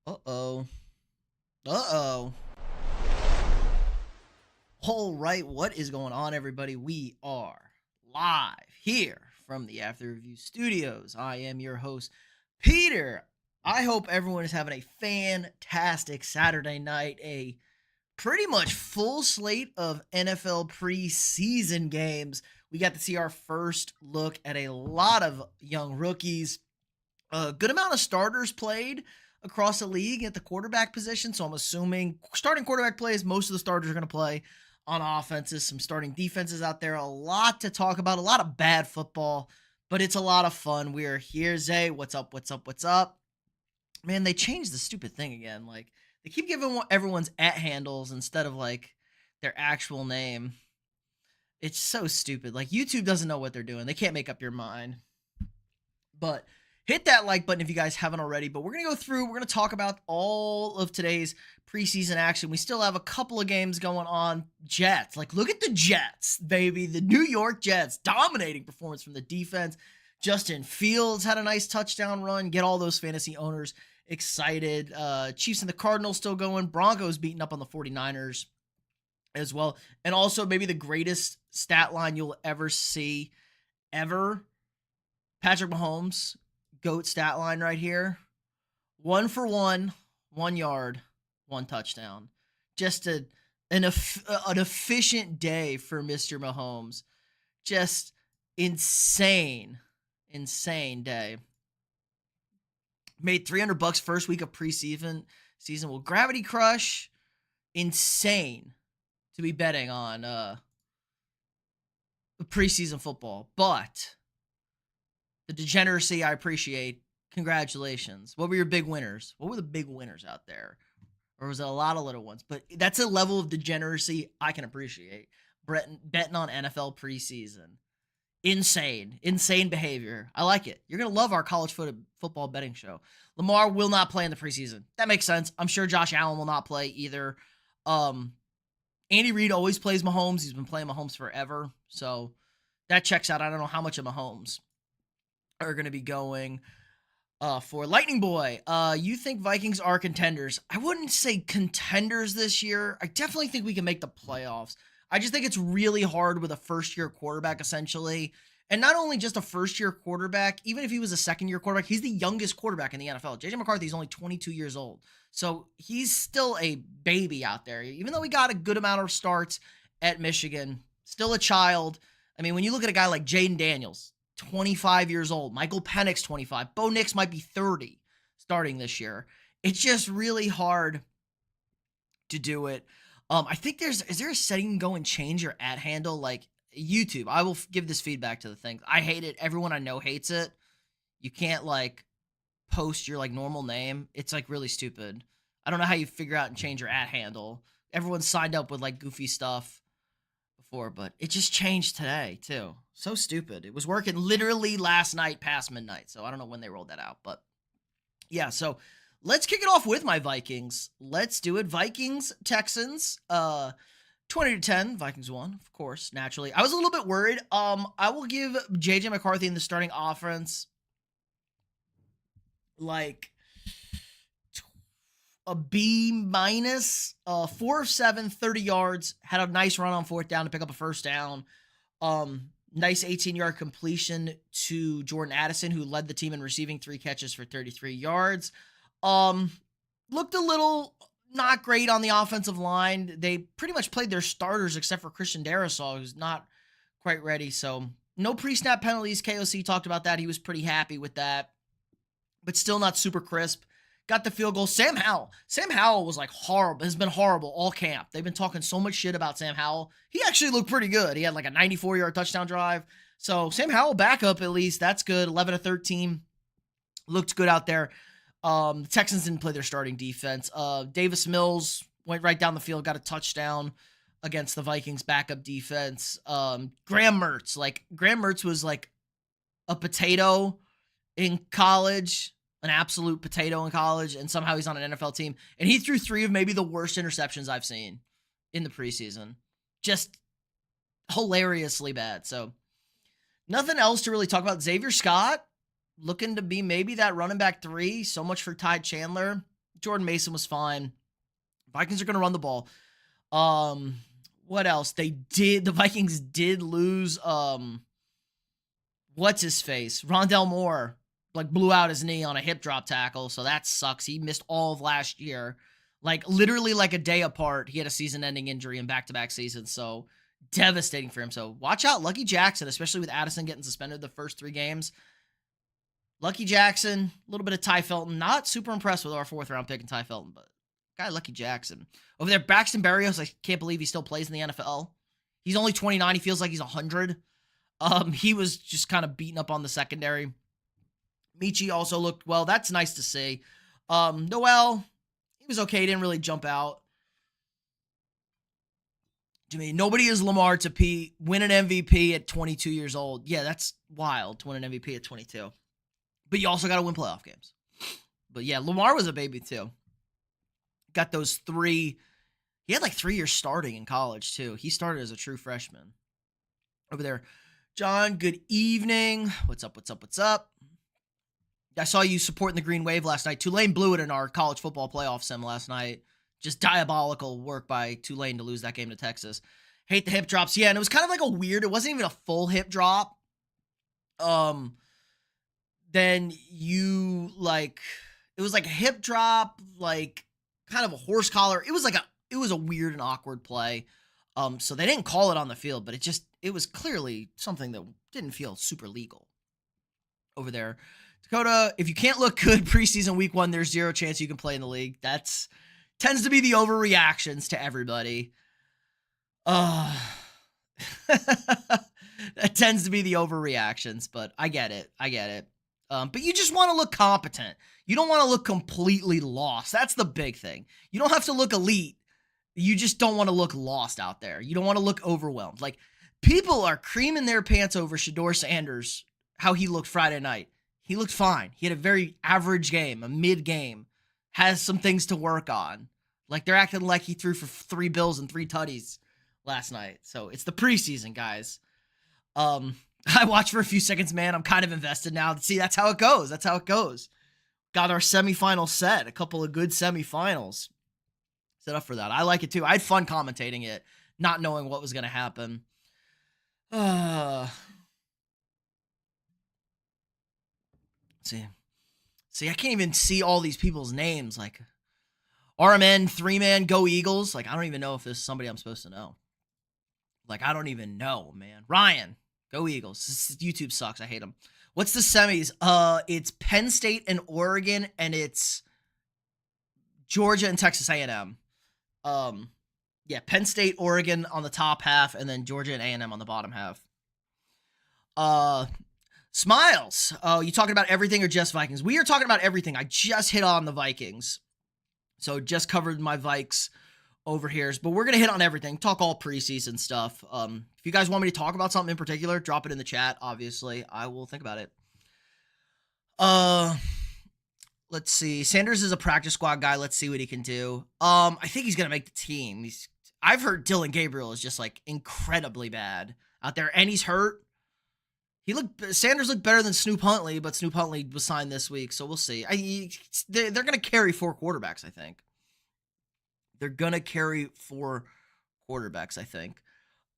Uh-oh. Uh-oh. All right, what is going on, everybody? We are live here from the After Review Studios. I am your host, Peter. I hope everyone is having a fantastic Saturday night, a pretty much full slate of NFL preseason games. We got to see our first look at a lot of young rookies. A good amount of starters played across the league at the quarterback position. So I'm assuming starting quarterback plays, most of the starters are going to play on offenses, some starting defenses out there. A lot to talk about, a lot of bad football, but it's a lot of fun. We are here. Zay, what's up? What's up? What's up? Man, they changed the stupid thing again. Like, they keep giving everyone's at handles instead of like their actual name. It's so stupid. Like, YouTube doesn't know what they're doing. They can't make up your mind. But hit that like button if you guys haven't already. But we're going to go through, we're going to talk about all of today's preseason action. We still have a couple of games going on. Jets, like, look at the Jets, baby. The New York Jets, dominating performance from the defense. Justin Fields had a nice touchdown run. Get all those fantasy owners excited. Chiefs and the Cardinals still going. Broncos beating up on the 49ers as well. And also maybe the greatest stat line you'll ever see ever. Patrick Mahomes, GOAT stat line right here. 1 for 1 yard, 1 touchdown. Just an efficient day for Mr. Mahomes. Just insane day. Made $300 first week of preseason. Will Gravity Crush. Insane to be betting on preseason football. But the degeneracy I appreciate. Congratulations. What were your big winners? What were the big winners out there? Or was it a lot of little ones? But that's a level of degeneracy I can appreciate. Betting on NFL preseason. Insane behavior. I like it. You're going to love our college football betting show. Lamar will not play in the preseason. That makes sense. I'm sure Josh Allen will not play either. Andy Reid always plays Mahomes. He's been playing Mahomes forever. So that checks out. I don't know how much of Mahomes are going to be going for Lightning Boy. You think Vikings are contenders? I wouldn't say contenders this year. I definitely think we can make the playoffs. I just think it's really hard with a first-year quarterback, essentially. And not only just a first-year quarterback, even if he was a second-year quarterback, he's the youngest quarterback in the NFL. J.J. McCarthy is only 22 years old. So he's still a baby out there. Even though he got a good amount of starts at Michigan, still a child. I mean, when you look at a guy like Jaden Daniels, 25 years old. Michael Penix, 25. Bo Nix might be 30 starting this year. It's just really hard to do it. I think is there a setting you can go and change your ad handle? Like YouTube, I will give this feedback to the thing. I hate it. Everyone I know hates it. You can't like post your like normal name. It's like really stupid. I don't know how you figure out and change your ad handle. Everyone's signed up with like goofy stuff before, but it just changed today too. So stupid. It was working literally last night past midnight. So I don't know when they rolled that out, but yeah. So let's kick it off with my Vikings. Let's do it. Vikings, Texans, 20-10. Vikings won, of course, naturally. I was a little bit worried. I will give J.J. McCarthy in the starting offense like a B minus. 4 of 7, 30 yards. Had a nice run on fourth down to pick up a first down. Nice 18-yard completion to Jordan Addison, who led the team in receiving, 3 catches for 33 yards. Looked a little not great on the offensive line. They pretty much played their starters except for Christian Darrisaw, who's not quite ready. So no pre-snap penalties. KOC talked about that. He was pretty happy with that, but still not super crisp. Got the field goal. Sam Howell was like horrible. Has been horrible all camp. They've been talking so much shit about Sam Howell. He actually looked pretty good. He had like a 94-yard touchdown drive. So Sam Howell backup at least. That's good. 11-13. Looked good out there. The Texans didn't play their starting defense. Davis Mills went right down the field, got a touchdown against the Vikings backup defense. Graham Mertz was like a potato in college, an absolute potato in college, and somehow he's on an NFL team. And he threw 3 of maybe the worst interceptions I've seen in the preseason. Just hilariously bad. So nothing else to really talk about. Xavier Scott looking to be maybe that running back 3. So much for Ty Chandler. Jordan Mason was fine. Vikings are going to run the ball. What else? The Vikings did lose, what's his face? Rondell Moore, like, blew out his knee on a hip drop tackle, so that sucks. He missed all of last year. Like, literally like a day apart, he had a season-ending injury in back-to-back seasons, so devastating for him. So watch out, Lucky Jackson, especially with Addison getting suspended the first 3 games. Lucky Jackson, a little bit of Ty Felton. Not super impressed with our 4th-round pick in Ty Felton, but guy Lucky Jackson. Over there, Braxton Berrios, I can't believe he still plays in the NFL. He's only 29. He feels like he's 100. He was just kind of beaten up on the secondary. Michi also looked well. That's nice to see. Noel, he was okay. He didn't really jump out. To me, nobody is Lamar to win an MVP at 22 years old. Yeah, that's wild to win an MVP at 22. But you also got to win playoff games. But yeah, Lamar was a baby too. Got those 3. He had like 3 years starting in college too. He started as a true freshman. Over there, John, good evening. What's up? I saw you supporting the Green Wave last night. Tulane blew it in our college football playoff sim last night. Just diabolical work by Tulane to lose that game to Texas. Hate the hip drops. Yeah, and it was kind of like a weird, it wasn't even a full hip drop. Then you, like, it was like a hip drop, like kind of a horse collar. It was a weird and awkward play. So they didn't call it on the field, but it was clearly something that didn't feel super legal over there. Dakota, if you can't look good preseason week 1, there's 0 chance you can play in the league. That's tends to be the overreactions to everybody. That tends to be the overreactions, but I get it. But you just want to look competent. You don't want to look completely lost. That's the big thing. You don't have to look elite. You just don't want to look lost out there. You don't want to look overwhelmed. Like, people are creaming their pants over Shedeur Sanders, how he looked Friday night. He looked fine. He had a very average game, a mid-game. Has some things to work on. Like, they're acting like he threw for 3 bills and 3 tutties last night. So it's the preseason, guys. I watched for a few seconds, man. I'm kind of invested now. See, that's how it goes. Got our semifinal set. A couple of good semifinals set up for that. I like it too. I had fun commentating it, not knowing what was going to happen. See, I can't even see all these people's names. Like, RMN, 3-man, go Eagles. Like, I don't even know if this is somebody I'm supposed to know. Like, I don't even know, man. Ryan, go Eagles. YouTube sucks. I hate them. What's the semis? It's Penn State and Oregon, and it's Georgia and Texas A&M. Yeah, Penn State, Oregon on the top half, and then Georgia and A&M on the bottom half. Smiles. You talking about everything or just Vikings? We are talking about everything. I just hit on the Vikings. So just covered my Vikes over here. But we're going to hit on everything. Talk all preseason stuff. If you guys want me to talk about something in particular, drop it in the chat. Obviously, I will think about it. Let's see. Sanders is a practice squad guy. Let's see what he can do. I think he's going to make the team. I've heard Dylan Gabriel is just like incredibly bad out there, and he's hurt. Sanders looked better than Snoop Huntley, but Snoop Huntley was signed this week, so we'll see. They're going to carry 4 quarterbacks, I think. They're going to carry 4 quarterbacks, I think.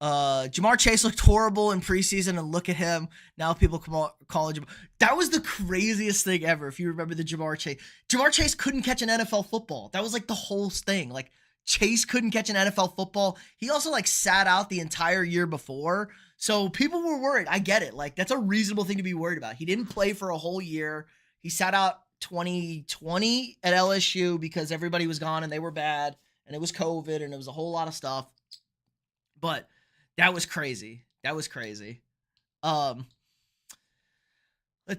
Jamar Chase looked horrible in preseason, and look at him. Now people call it. That was the craziest thing ever, if you remember the Jamar Chase. Jamar Chase couldn't catch an NFL football. That was like the whole thing. Like, Chase couldn't catch an NFL football. He also like sat out the entire year before. So people were worried. I get it. Like, that's a reasonable thing to be worried about. He didn't play for a whole year. He sat out 2020 at LSU because everybody was gone and they were bad and it was COVID and it was a whole lot of stuff. But that was crazy. Let's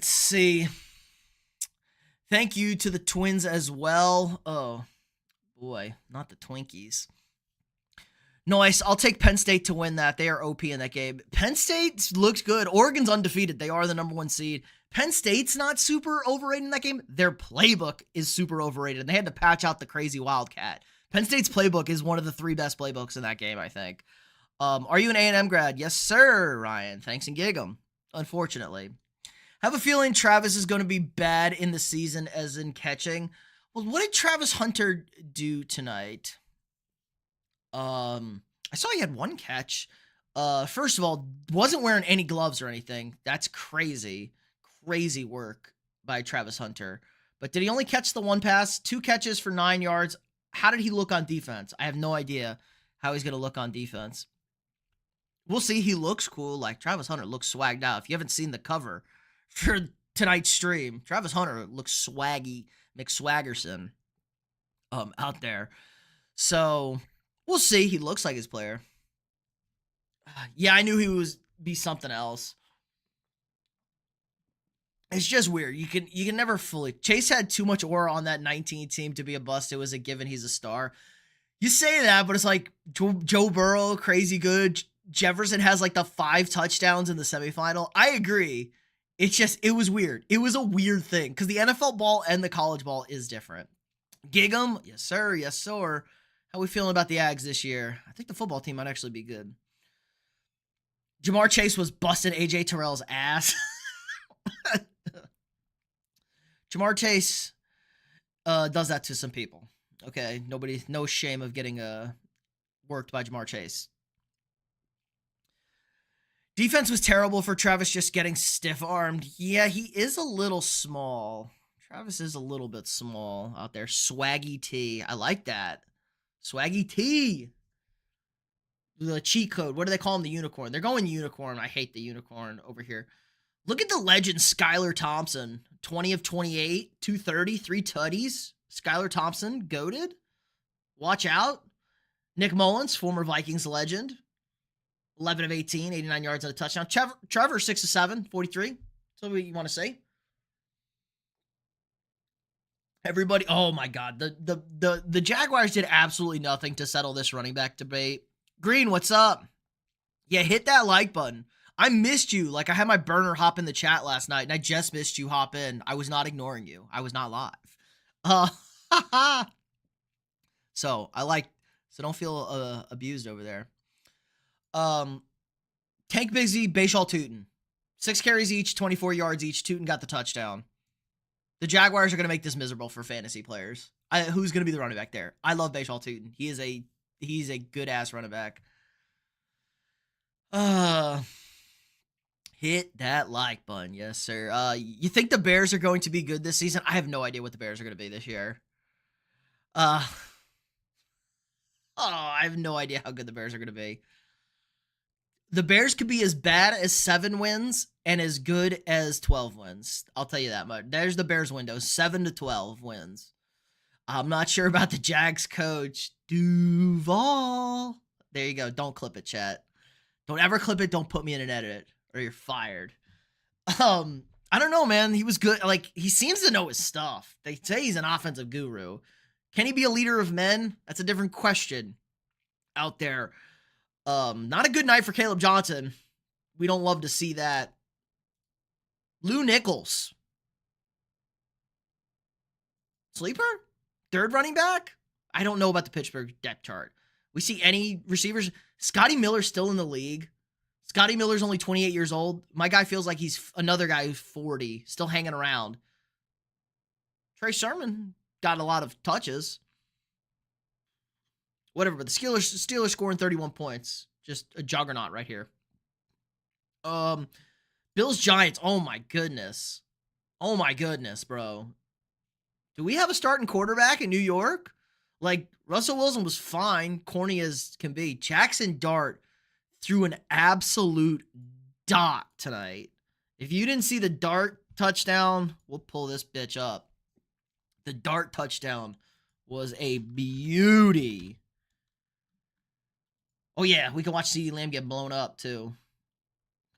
see. Thank you to the Twins as well. Oh, boy. Not the Twinkies. Nice. I'll take Penn State to win that. They are OP in that game. Penn State looks good. Oregon's undefeated. They are the number 1 seed. Penn State's not super overrated in that game. Their playbook is super overrated. And they had to patch out the crazy Wildcat. Penn State's playbook is one of the 3 best playbooks in that game, I think. Are you an A&M grad? Yes, sir, Ryan. Thanks and gig 'em. Unfortunately. Have a feeling Travis is going to be bad in the season as in catching. Well, what did Travis Hunter do tonight? I saw he had one catch. First of all, wasn't wearing any gloves or anything. That's crazy. Crazy work by Travis Hunter. But did he only catch the one pass? 2 catches for 9 yards. How did he look on defense? I have no idea how he's going to look on defense. We'll see. He looks cool. Like, Travis Hunter looks swagged out. If you haven't seen the cover for tonight's stream, Travis Hunter looks swaggy, McSwaggerson out there. So, we'll see. He looks like his player. Yeah, I knew he was be something else. It's just weird. You can never fully. Chase had too much aura on that 19 team to be a bust. It was a given he's a star. You say that, but it's like Joe Burrow, crazy good. Jefferson has like the 5 touchdowns in the semifinal. I agree. It was weird. It was a weird thing because the NFL ball and the college ball is different. Gig'em, yes sir, yes sir. How we feeling about the Ags this year? I think the football team might actually be good. Jamar Chase was busting AJ Terrell's ass. Jamar Chase does that to some people. Okay, no shame of getting worked by Jamar Chase. Defense was terrible for Travis, just getting stiff-armed. Yeah, he is a little small. Travis is a little bit small out there. Swaggy T. I like that. Swaggy T. The cheat code. What do they call him? The unicorn. They're going unicorn. I hate the unicorn over here. Look at the legend, Skylar Thompson. 20 of 28, 230, 3 tutties. Skylar Thompson, goated. Watch out. Nick Mullins, former Vikings legend. 11 of 18, 89 yards and a touchdown. Trevor 6 of 7, 43. So what you want to say? Everybody, oh my God. The Jaguars did absolutely nothing to settle this running back debate. Green, what's up? Yeah, hit that like button. I missed you. Like, I had my burner hop in the chat last night, and I just missed you hop in. I was not ignoring you. I was not live. So don't feel abused over there. Tank Bigsby, Bashaw Tootin. 6 carries each, 24 yards each. Tootin got the touchdown. The Jaguars are going to make this miserable for fantasy players. Who's going to be the running back there? I love Bashaw Tootin. He's a good-ass running back. Hit that like button. Yes, sir. You think the Bears are going to be good this season? I have no idea what the Bears are going to be this year. I have no idea how good the Bears are going to be. The Bears could be as bad as 7 wins and as good as 12 wins. I'll tell you that much. There's the Bears window, 7 to 12 wins. I'm not sure about the Jags coach, Duval. There you go. Don't clip it, chat. Don't ever clip it. Don't put me in an edit or you're fired. I don't know, man. He was good. Like, he seems to know his stuff. They say he's an offensive guru. Can he be a leader of men? That's a different question out there. Not a good night for Caleb Johnson. We don't love to see that. Lou Nichols. Sleeper? 3rd running back? I don't know about the Pittsburgh depth chart. We see any receivers. Scotty Miller's still in the league. Scotty Miller's only 28 years old. My guy feels like he's another guy who's 40, still hanging around. Trey Sermon got a lot of touches. Whatever, but the Steelers scoring 31 points. Just a juggernaut right here. Bills Giants. Oh my goodness. Oh my goodness, bro. Do we have a starting quarterback in New York? Like, Russell Wilson was fine, corny as can be. Jackson Dart threw an absolute dot tonight. If you didn't see the Dart touchdown, we'll pull this bitch up. The Dart touchdown was a beauty. Oh, yeah, we can watch CeeDee Lamb get blown up, too.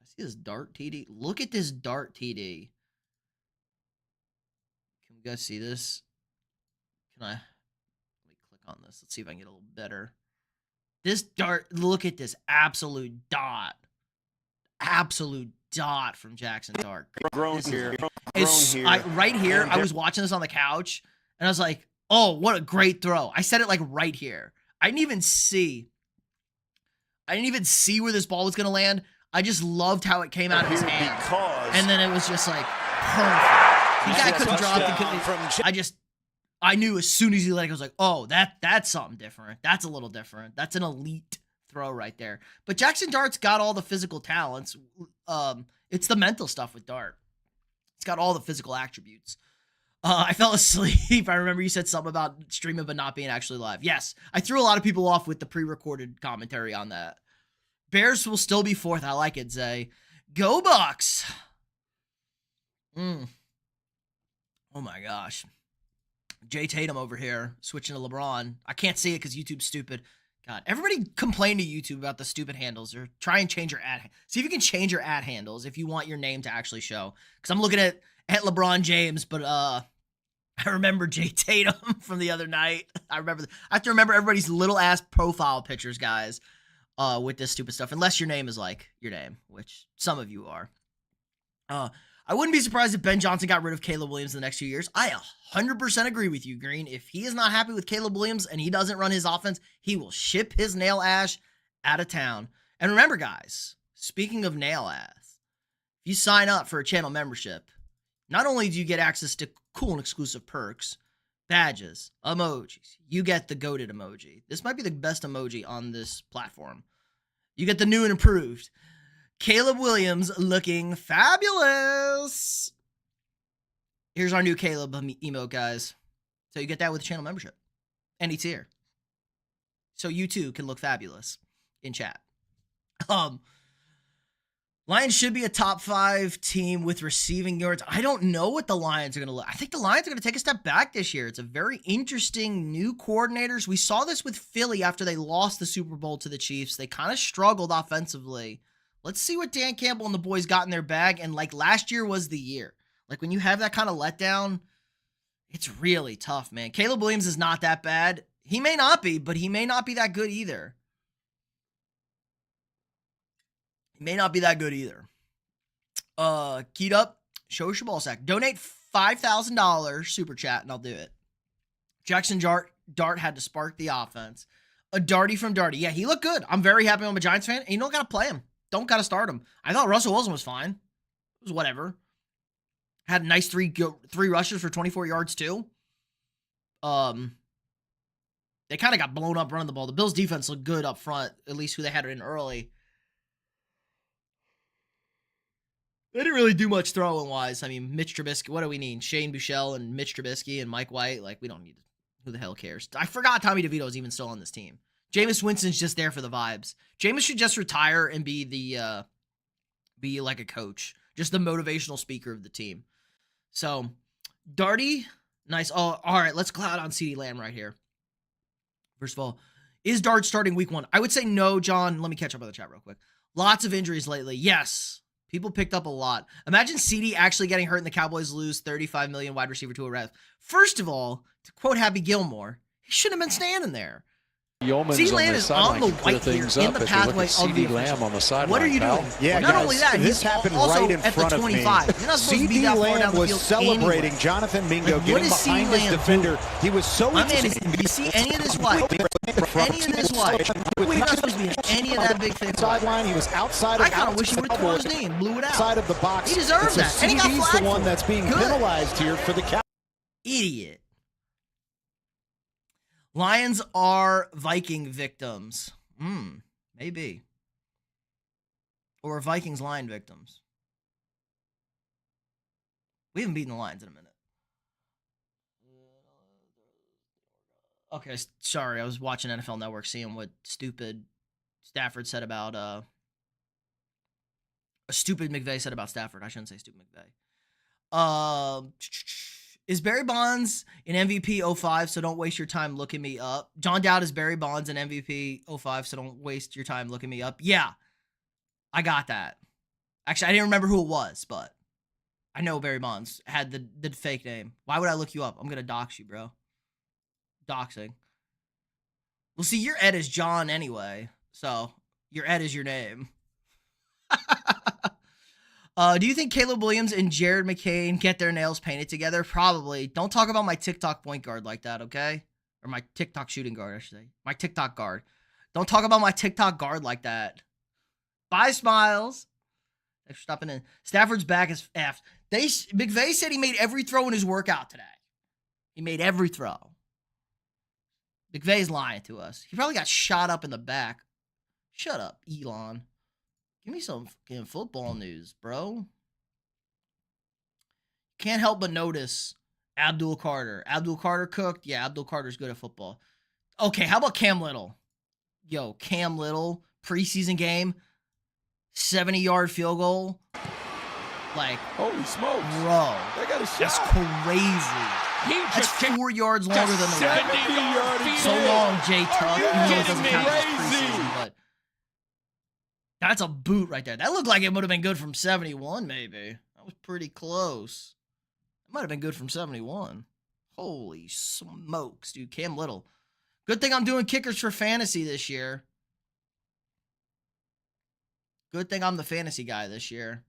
I see this Dart TD. Look at this Dart TD. Can we guys see this? Let me click on this. Let's see if I can get a little better. This Dart, look at this absolute dot. Absolute dot from Jackson Dart. Grown here. Right here, I was watching this on the couch, and I was like, oh, what a great throw. I said it like right here. I didn't even see where this ball was going to land. I just loved how it came out of his hand. And then it was just like perfect. The guy could have dropped it. I knew as soon as he let it go, I was like, oh, that's something different. That's a little different. That's an elite throw right there. But Jackson Dart's got all the physical talents. It's the mental stuff with Dart. It's got all the physical attributes. I fell asleep. I remember you said something about streaming but not being actually live. Yes, I threw a lot of people off with the pre-recorded commentary on that. Bears will still be fourth. I like it, Zay. Go Bucks. Oh my gosh. Jay Tatum over here switching to LeBron. I can't see it because YouTube's stupid. God, everybody complain to YouTube about the stupid handles, or try and change your ad. See if you can change your ad handles if you want your name to actually show. Because I'm looking at LeBron James, but I remember Jay Tatum from the other night. I have to remember everybody's little ass profile pictures, guys, with this stupid stuff. Unless your name is like your name, which some of you are. I wouldn't be surprised if Ben Johnson got rid of Caleb Williams in the next few years. I 100% agree with you, Green. If he is not happy with Caleb Williams and he doesn't run his offense, he will ship his nail ash out of town. And remember, guys, speaking of nail ass, if you sign up for a channel membership, not only do you get access to cool and exclusive perks, badges, emojis, you get the goated emoji. This might be the best emoji on this platform. You get the new and improved Caleb Williams looking fabulous. Here's our new Caleb emote, guys. So you get that with channel membership. Any tier. So you too can look fabulous in chat. Lions should be a top 5 team with receiving yards. I don't know what the Lions are going to look. I think the Lions are going to take a step back this year. It's a very interesting new coordinators. We saw this with Philly after they lost the Super Bowl to the Chiefs. They kind of struggled offensively. Let's see what Dan Campbell and the boys got in their bag. And like last year was the year. Like when you have that kind of letdown, it's really tough, man. Caleb Williams is not that bad. He may not be, but he may not be that good either. He may not be that good either. Keyed up, show us your ball sack. Donate $5,000 super chat and I'll do it. Jackson Dart had to spark the offense. A Darty from Darty. Yeah, he looked good. I'm very happy. I'm a Giants fan. And you don't got to play him. Don't got to start him. I thought Russell Wilson was fine. It was whatever. Had a nice three rushes for 24 yards too. They kind of got blown up running the ball. The Bills defense looked good up front, at least who they had in early. They didn't really do much throwing wise. I mean, Mitch Trubisky, what do we need? Shane Buechele and Mitch Trubisky and Mike White. Like, we don't need, who the hell cares? I forgot Tommy DeVito is even still on this team. Jameis Winston's just there for the vibes. Jameis should just retire and be like a coach, just the motivational speaker of the team. So, Darty, nice. Oh, all right, let's cloud on CeeDee Lamb right here. First of all, is Dart starting week 1? I would say no, John. Let me catch up on the chat real quick. Lots of injuries lately. Yes. People picked up a lot. Imagine CeeDee actually getting hurt and the Cowboys lose $35 million wide receiver to a ref. First of all, to quote Happy Gilmore, he shouldn't have been standing there. CeeDee Lamb is on the white here in the pathway of the Lamb on the sideline. What are you doing? Yeah, not only that, this happened right in front of me. CeeDee Lamb was celebrating Jonathan Mingo, getting behind his defender. He was so excited. Do you see any of this white? Any of this white? He's not supposed to be in any of that big thing. Sideline, he was outside of I kind of wish he would have tore his knee and blew it out. Outside of the box. He deserves that. And he got CeeDee's the one that's being penalized here for the Cowboys. Idiot. Lions are Viking victims. Maybe. Or Vikings Lion victims. We haven't beaten the Lions in a minute. Okay, sorry. I was watching NFL Network, seeing what stupid Stafford said about stupid McVay said about Stafford. I shouldn't say stupid McVay. Is Barry Bonds in MVP 05, so don't waste your time looking me up? John Dowd is Barry Bonds in MVP 05, so don't waste your time looking me up. Yeah, I got that. Actually, I didn't remember who it was, but I know Barry Bonds had the fake name. Why would I look you up? I'm going to dox you, bro. Doxing. Well, see, your Ed is John anyway, so your Ed is your name. Do you think Caleb Williams and Jared McCain get their nails painted together? Probably. Don't talk about my TikTok point guard like that, okay? Or my TikTok shooting guard, I should say. My TikTok guard. Don't talk about my TikTok guard like that. Bye, Smiles. Thanks for stopping in. Stafford's back is F. McVay said he made every throw in his workout today. He made every throw. McVay's lying to us. He probably got shot up in the back. Shut up, Elon. Give me some fucking football news, bro. Can't help but notice Abdul Carter. Abdul Carter cooked? Yeah, Abdul Carter's good at football. Okay, how about Cam Little? Yo, Cam Little, preseason game, 70-yard field goal. Like, holy smokes, bro, that's crazy. That's 4 yards longer than the record. So long, Jay Tuck. Even though it doesn't count as preseason, but that's a boot right there. That looked like it would have been good from 71, maybe. That was pretty close. It might have been good from 71. Holy smokes, dude. Cam Little. Good thing I'm doing kickers for fantasy this year. Good thing I'm the fantasy guy this year.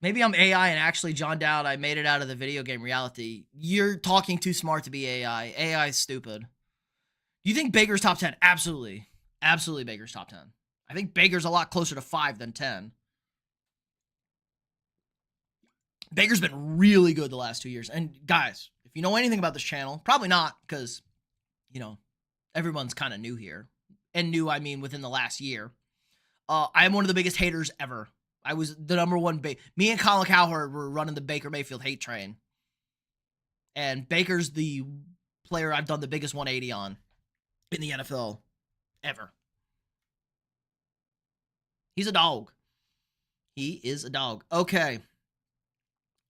Maybe I'm AI and actually John Dowd, I made it out of the video game reality. You're talking too smart to be AI. AI is stupid. Do you think Baker's top 10? Absolutely. Absolutely Baker's top 10. I think Baker's a lot closer to 5 than 10. Baker's been really good the last 2 years. And guys, if you know anything about this channel, probably not because, you know, everyone's kind of new here. And new, I mean, within the last year. I am one of the biggest haters ever. I was the number one. Me and Colin Cowherd were running the Baker Mayfield hate train. And Baker's the player I've done the biggest 180 on in the NFL ever. He's a dog. He is a dog. Okay.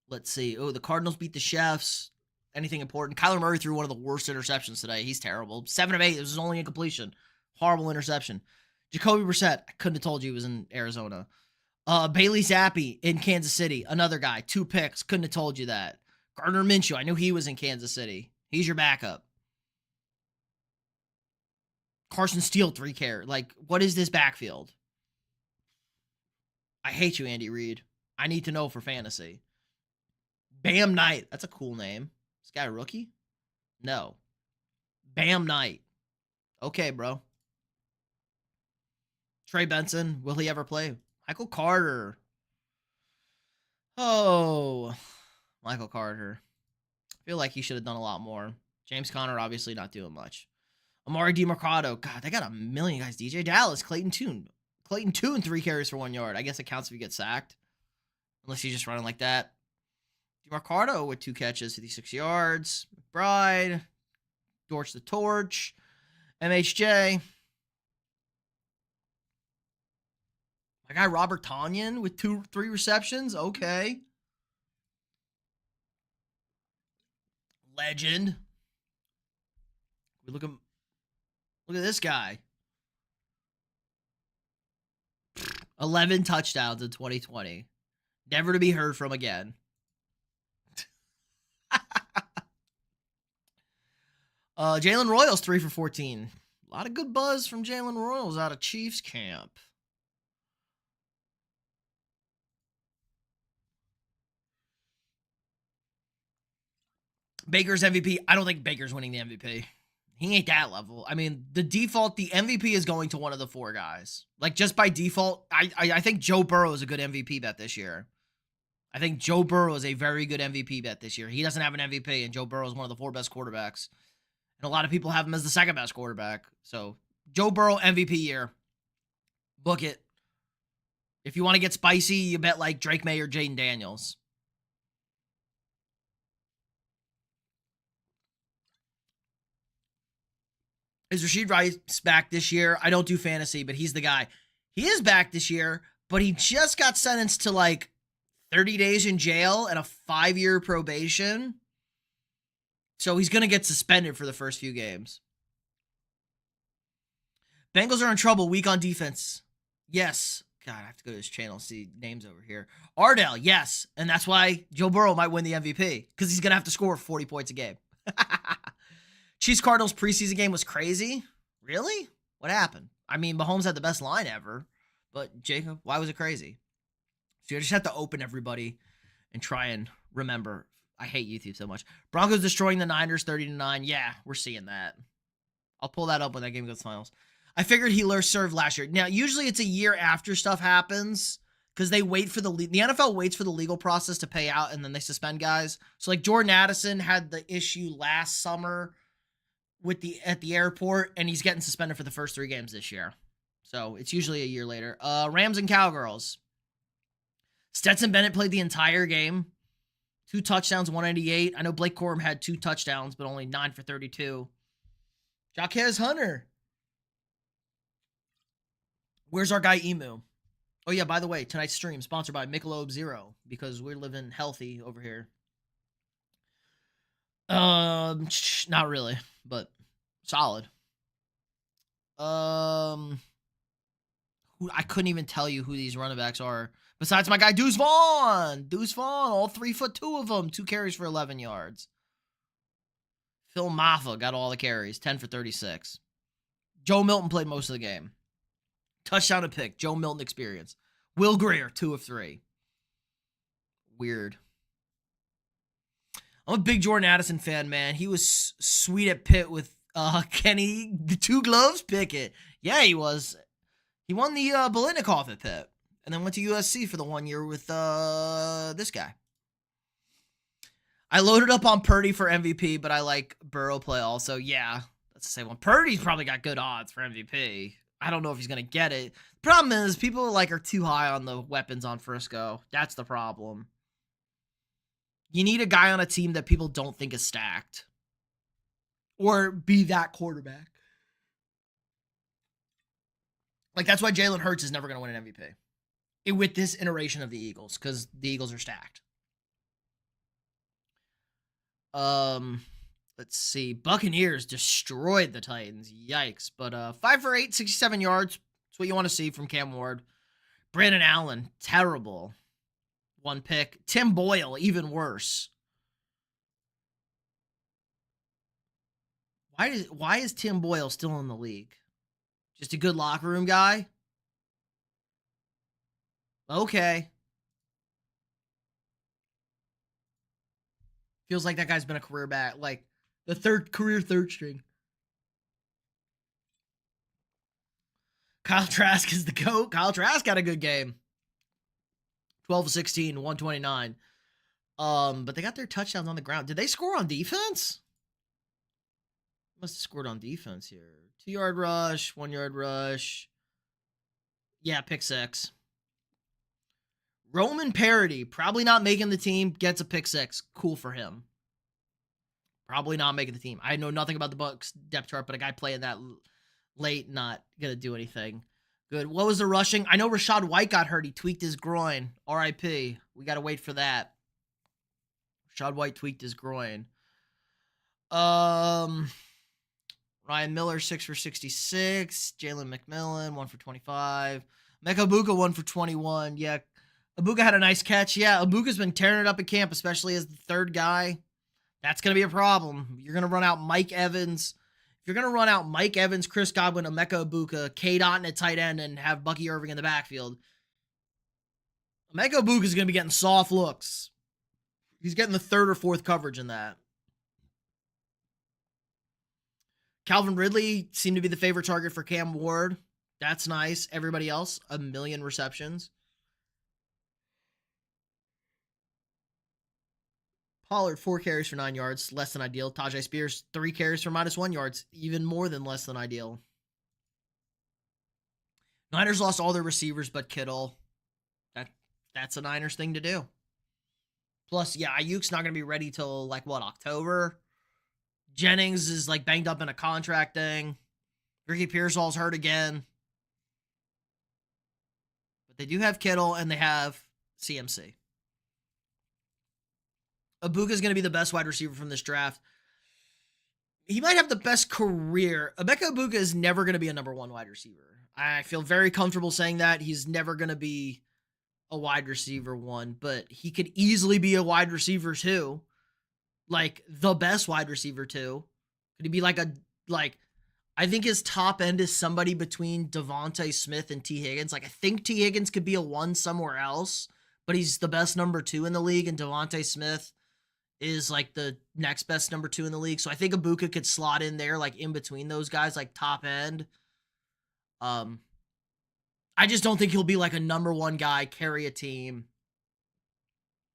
Let's see. Oh, the Cardinals beat the Chiefs. Anything important? Kyler Murray threw one of the worst interceptions today. He's terrible. 7 of 8. It was his only incompletion. Horrible interception. Jacoby Brissett. I couldn't have told you he was in Arizona. Bailey Zappi in Kansas City. Another guy. 2 picks. Couldn't have told you that. Gardner Minshew. I knew he was in Kansas City. He's your backup. Carson Steele, 3 carries. Like, what is this backfield? I hate you, Andy Reid. I need to know for fantasy. Bam Knight. That's a cool name. This guy a rookie? No. Bam Knight. Okay, bro. Trey Benson. Will he ever play? Michael Carter. Oh. Michael Carter. I feel like he should have done a lot more. James Conner obviously not doing much. Amari DiMercado. God, they got a million guys. DJ Dallas. Clayton Tune. Clayton Tune, 3 carries for 1 yard. I guess it counts if you get sacked. Unless he's just running like that. DiMercado with 2 catches, 56 yards. McBride. Dorch the Torch. MHJ. My guy Robert Tonyan with 3 receptions. Okay. Legend. We look at this guy. 11 touchdowns in 2020. Never to be heard from again. Jalen Royals 3 for 14. A lot of good buzz from Jalen Royals out of Chiefs camp. Baker's MVP. I don't think Baker's winning the MVP. He ain't that level. I mean, the default, the MVP is going to one of the 4 guys. Like, just by default, I think Joe Burrow is a good MVP bet this year. I think Joe Burrow is a very good MVP bet this year. He doesn't have an MVP, and Joe Burrow is one of the 4 best quarterbacks. And a lot of people have him as the 2nd best quarterback. So, Joe Burrow MVP year. Book it. If you want to get spicy, you bet like Drake May or Jaden Daniels. Is Rashid Rice back this year? I don't do fantasy, but he's the guy. He is back this year, but he just got sentenced to like 30 days in jail and a 5-year probation. So he's going to get suspended for the first few games. Bengals are in trouble. Weak on defense. Yes. God, I have to go to his channel and see names over here. Ardell, yes. And that's why Joe Burrow might win the MVP because he's going to have to score 40 points a game. Chiefs Cardinals preseason game was crazy. Really? What happened? I mean, Mahomes had the best line ever. But, Jacob, why was it crazy? So you just have to open everybody and try and remember. I hate YouTube so much. Broncos destroying the Niners 30-9. Yeah, we're seeing that. I'll pull that up when that game goes to finals. I figured he served last year. Now, usually it's a year after stuff happens because they wait for the NFL waits for the legal process to pay out, and then they suspend guys. So, like, Jordan Addison had the issue last summer at the airport, and he's getting suspended for the first 3 games this year. So it's usually a year later. Rams and Cowgirls. Stetson Bennett played the entire game. 2 touchdowns, 198. I know Blake Corum had 2 touchdowns, but only 9 for 32. Jaquez Hunter. Where's our guy Emu? Oh, yeah, by the way, tonight's stream sponsored by Michelob Zero because we're living healthy over here. Not really, but solid. I couldn't even tell you who these running backs are. Besides my guy Deuce Vaughn. Deuce Vaughn, all 3'2" of them. 2 carries for 11 yards. Phil Maffa got all the carries, 10 for 36. Joe Milton played most of the game. Touchdown and pick. Joe Milton experience. Will Grier, 2 of 3. Weird. I'm a big Jordan Addison fan, man. He was sweet at Pitt with Kenny, the 2 gloves Pickett. Yeah, he was. He won the Biletnikoff at Pitt. And then went to USC for the 1 year with this guy. I loaded up on Purdy for MVP, but I like Burrow play also. Yeah, that's the same one. Purdy's probably got good odds for MVP. I don't know if he's going to get it. The problem is people are too high on the weapons on Frisco. That's the problem. You need a guy on a team that people don't think is stacked. Or be that quarterback. That's why Jalen Hurts is never going to win an MVP. With this iteration of the Eagles, because the Eagles are stacked. Let's see. Buccaneers destroyed the Titans. Yikes. But 5 for 8, 67 yards. That's what you want to see from Cam Ward. Brandon Allen, terrible. 1 pick. Tim Boyle, even worse. Why is Tim Boyle still in the league? Just a good locker room guy? Okay. Feels like that guy's been a career back, the career third string. Kyle Trask is the GOAT. Kyle Trask got a good game. 12-16, 129. But they got their touchdowns on the ground. Did they score on defense? Must have scored on defense here. 2-yard rush, 1-yard rush. Yeah, pick 6. Roman Parody, probably not making the team, gets a pick 6. Cool for him. Probably not making the team. I know nothing about the Bucs depth chart, but a guy playing that late, not going to do anything. Good. What was the rushing? I know Rachaad White got hurt. He tweaked his groin. R.I.P. We got to wait for that. Rachaad White tweaked his groin. Ryan Miller, 6 for 66. Jalen McMillan, 1 for 25. Mecca Ibuka, 1 for 21. Yeah, Ibuka had a nice catch. Yeah, Ibuka's been tearing it up at camp, especially as the third guy. That's going to be a problem. You're going to run out Mike Evans. If you're going to run out Mike Evans, Chris Godwin, Emeka Ibuka, Cade Otton at tight end, and have Bucky Irving in the backfield, Emeka Ibuka is going to be getting soft looks. He's getting the 3rd or 4th coverage in that. Calvin Ridley seemed to be the favorite target for Cam Ward. That's nice. Everybody else, 1 million receptions. Pollard, 4 carries for 9 yards, less than ideal. Tajay Spears, 3 carries for -1 yards, even more than less than ideal. Niners lost all their receivers but Kittle. That's a Niners thing to do. Plus, yeah, Ayuk's not going to be ready till, October? Jennings is, banged up in a contract thing. Ricky Pearsall's hurt again. But they do have Kittle, and they have CMC. Ibuka's going to be the best wide receiver from this draft. He might have the best career. Emeka Ibuka is never going to be a number 1 wide receiver. I feel very comfortable saying that. He's never going to be a wide receiver 1, but he could easily be a wide receiver 2. The best wide receiver 2. Could he be I think his top end is somebody between Devontae Smith and T. Higgins. I think T. Higgins could be a 1 somewhere else, but he's the best number 2 in the league, and Devontae Smith is the next best number 2 in the league. So I think Ibuka could slot in there, in between those guys, top end. I just don't think he'll be like a number one guy, carry a team.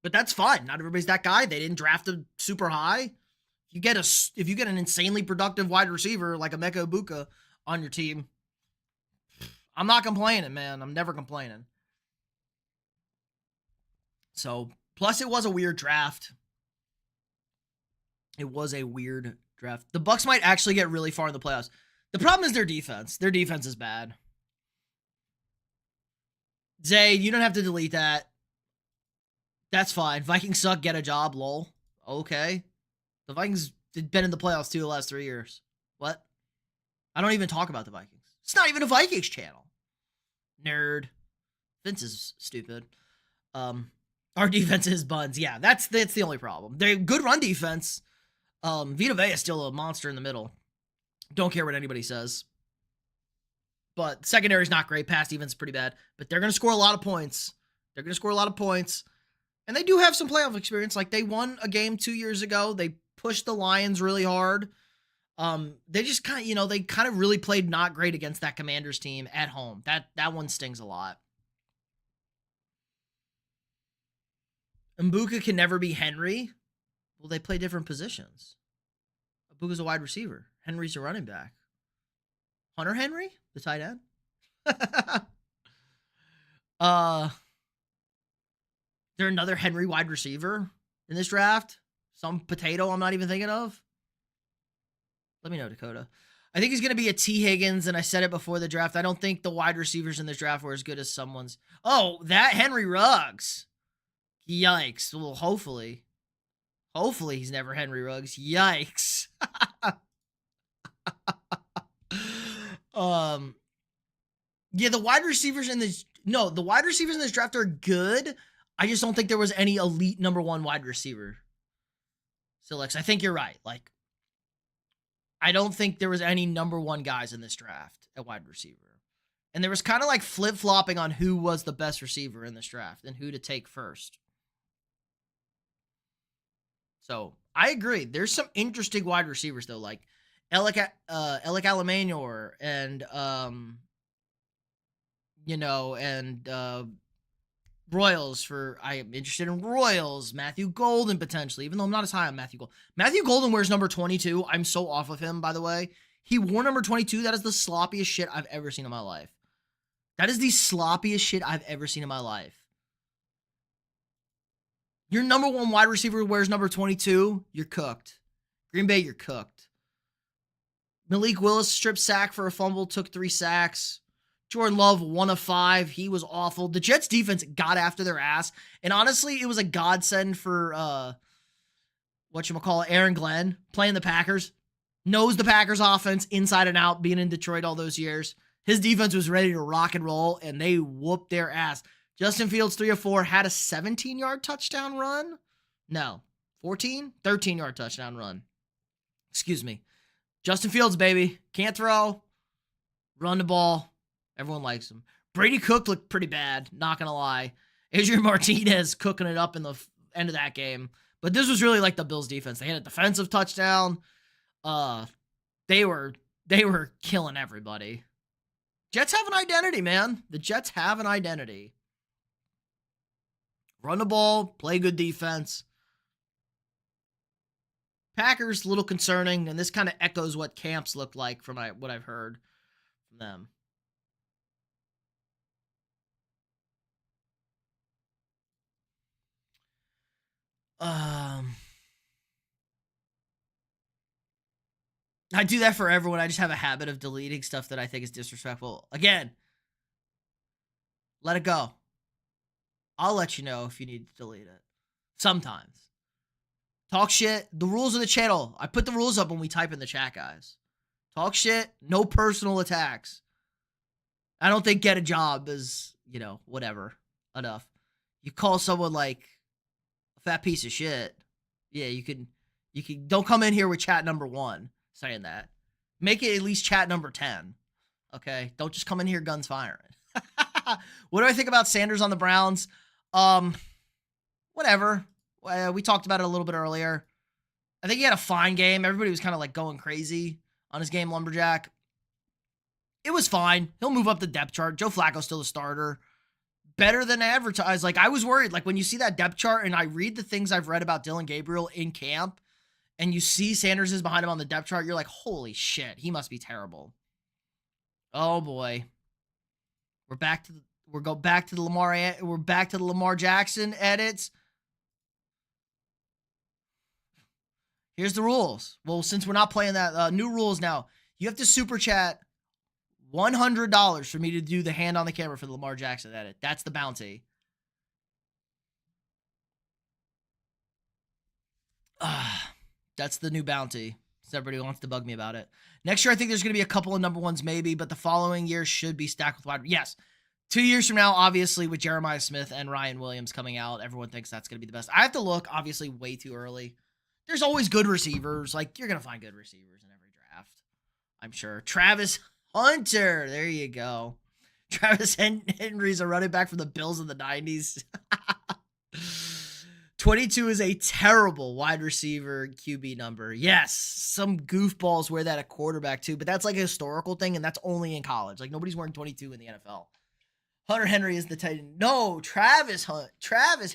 But that's fine. Not everybody's that guy. They didn't draft him super high. If you get an insanely productive wide receiver like Emeka Egbuka on your team, I'm not complaining, man. I'm never complaining. So, plus it was a weird draft. It was a weird draft. The Bucs might actually get really far in the playoffs. The problem is their defense. Their defense is bad. Zay, you don't have to delete that. That's fine. Vikings suck, get a job, lol. Okay. The Vikings have been in the playoffs too the last 3 years. What? I don't even talk about the Vikings. It's not even a Vikings channel. Nerd. Vince is stupid. Our defense is buns. Yeah, that's the only problem. They're good run defense. Vita Vea is still a monster in the middle. Don't care what anybody says. But secondary's not great. Pass defense is pretty bad. But they're going to score a lot of points. And they do have some playoff experience. Like, they won a game 2 years ago. They pushed the Lions really hard. They just kind of, they kind of really played not great against that Commanders team at home. That one stings a lot. Egbuka can never be Henry. Well, they play different positions. Egbuka's a wide receiver. Henry's a running back. Hunter Henry, the tight end. There another Henry wide receiver in this draft? Some potato I'm not even thinking of? Let me know, Dakota. I think he's going to be a T. Higgins, and I said it before the draft. I don't think the wide receivers in this draft were as good as someone's. Oh, that Henry Ruggs. Yikes. Well, hopefully. Hopefully he's never Henry Ruggs. Yikes. Yeah, the wide receivers in this draft are good. I just don't think there was any elite number one wide receiver. So, Lex, I think you're right. Like, I don't think there was any number one guys in this draft at wide receiver. And there was kind of like flip-flopping on who was the best receiver in this draft and who to take first. So, I agree. There's some interesting wide receivers, though, like Alec Alamagnor and, Royals I am interested in Royals, Matthew Golden potentially, even though I'm not as high on Matthew Golden. Matthew Golden wears number 22. I'm so off of him, by the way. He wore number 22. That is the sloppiest shit I've ever seen in my life. That is the sloppiest shit I've ever seen in my life. Your number one wide receiver wears number 22. You're cooked. Green Bay, you're cooked. Malik Willis strip sack for a fumble, took 3 sacks. Jordan Love, 1 of 5. He was awful. The Jets defense got after their ass. And honestly, it was a godsend for, Aaron Glenn playing the Packers. Knows the Packers offense inside and out, being in Detroit all those years. His defense was ready to rock and roll, and they whooped their ass. Justin Fields, 3 of 4, had a 17-yard touchdown run. No, 14? 13-yard touchdown run. Excuse me. Justin Fields, baby. Can't throw. Run the ball. Everyone likes him. Brady Cook looked pretty bad, not going to lie. Adrian Martinez cooking it up in the end of that game. But this was really like the Bills' defense. They had a defensive touchdown. They were killing everybody. Jets have an identity, man. The Jets have an identity. Run the ball, play good defense. Packers, a little concerning, and this kind of echoes what camps looked like from what I've heard from them. I do that for everyone. I just have a habit of deleting stuff that I think is disrespectful. Again, let it go. I'll let you know if you need to delete it. Sometimes. Talk shit. The rules of the channel. I put the rules up when we type in the chat, guys. Talk shit. No personal attacks. I don't think get a job is, whatever. Enough. You call someone like a fat piece of shit. Yeah, you can don't come in here with chat number 1 saying that. Make it at least chat number 10. Okay? Don't just come in here guns firing. What do I think about Sanders on the Browns? Whatever. We talked about it a little bit earlier. I think he had a fine game. Everybody was kind of like going crazy on his game, Lumberjack. It was fine. He'll move up the depth chart. Joe Flacco's still a starter. Better than advertised. Like, I was worried. Like, when you see that depth chart and I read the things I've read about Dylan Gabriel in camp and you see Sanders is behind him on the depth chart, you're like, holy shit, he must be terrible. Oh, boy. We're back to the Lamar Jackson edits. Here's the rules. Well, since we're not playing that, new rules now. You have to super chat $100 for me to do the hand on the camera for the Lamar Jackson edit. That's the bounty. That's the new bounty. So everybody wants to bug me about it. Next year, I think there's going to be a couple of number ones maybe, but the following year should be stacked with wide. Yes. 2 years from now, obviously, with Jeremiah Smith and Ryan Williams coming out, everyone thinks that's going to be the best. I have to look, obviously, way too early. There's always good receivers. Like, you're going to find good receivers in every draft, I'm sure. Travis Hunter. There you go. Travis Henry's a running back for the Bills in the 90s. 22 is a terrible wide receiver QB number. Yes, some goofballs wear that at quarterback too, but that's like a historical thing, and that's only in college. Like, nobody's wearing 22 in the NFL. Hunter Henry is the tight end. No, Travis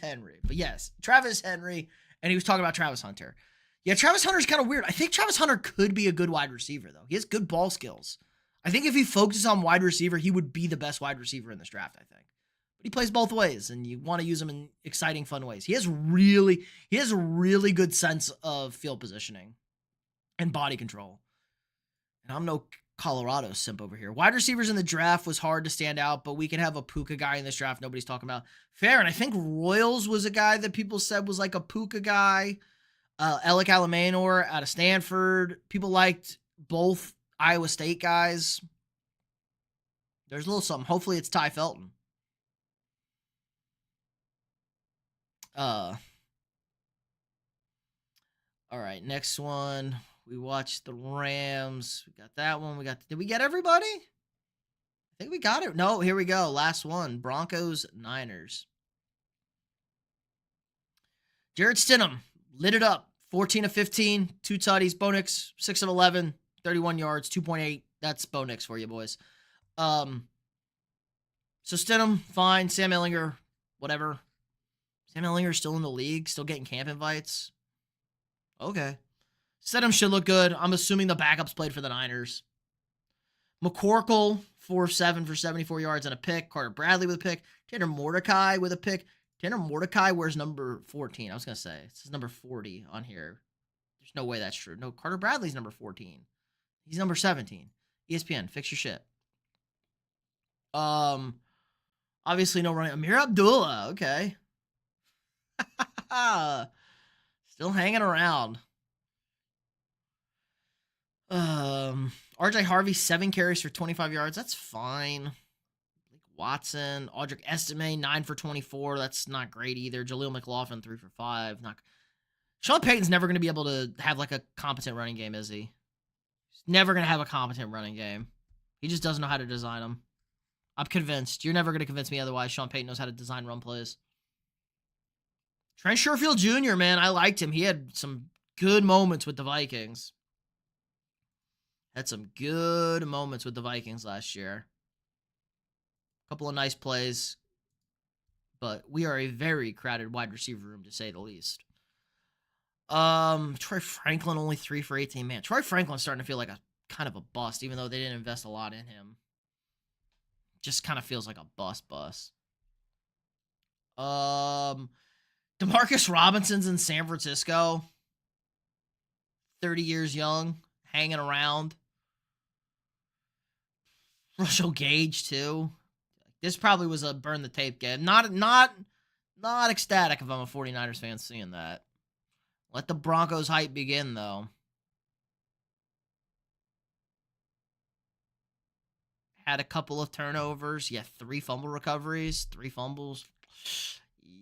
Henry. But yes, Travis Henry, and he was talking about Travis Hunter. Yeah, Travis Hunter's kind of weird. I think Travis Hunter could be a good wide receiver, though. He has good ball skills. I think if he focuses on wide receiver, he would be the best wide receiver in this draft, I think. But he plays both ways, and you want to use him in exciting, fun ways. He has a really good sense of field positioning and body control. And I'm no Colorado simp over here. Wide receivers in the draft was hard to stand out, but we can have a Puka guy in this draft nobody's talking about. Fair, and I think Royals was a guy that people said was like a Puka guy. Alec Alamanor out of Stanford. People liked both Iowa State guys. There's a little something. Hopefully it's Ty Felton. All right, next one. We watched the Rams. We got that one. Did we get everybody? I think we got it. No, here we go. Last one. Broncos, Niners. Jarrett Stidham lit it up. 14 of 15, 2 tutties. Bo Nix, 6 of 11, 31 yards, 2.8. That's Bo Nix for you, boys. So Stidham, fine. Sam Ehlinger, whatever. Sam Ehlinger's still in the league, still getting camp invites. Okay. Stidham should look good. I'm assuming the backups played for the Niners. McCorkle, 4 of 7 for 74 yards and a pick. Carter Bradley with a pick. Tanner Mordecai with a pick. Tanner Mordecai wears number 14. I was going to say, it says number 40 on here. There's no way that's true. No, Carter Bradley's number 14. He's number 17. ESPN, fix your shit. Obviously no running. Amir Abdullah, okay. Still hanging around. RJ Harvey, 7 carries for 25 yards. That's fine. Watson, Audric Estime, 9 for 24. That's not great either. Jaleel McLaughlin, 3 for 5. Sean Payton's never going to be able to have like a competent running game, is he? He's never going to have a competent running game. He just doesn't know how to design them. I'm convinced. You're never going to convince me otherwise. Sean Payton knows how to design run plays. Trent Sherfield Jr., man, I liked him. He had some good moments with the Vikings. Had some good moments with the Vikings last year. Couple of nice plays, but we are a very crowded wide receiver room, to say the least. Troy Franklin, only 3 for 18. Man, Troy Franklin's starting to feel like a kind of a bust, even though they didn't invest a lot in him. Just kind of feels like a bust. Demarcus Robinson's in San Francisco. 30 years young, hanging around. Russell Gage, too. This probably was a burn the tape game. Not ecstatic if I'm a 49ers fan seeing that. Let the Broncos hype begin, though. Had a couple of turnovers. Yeah, 3 fumble recoveries, 3 fumbles.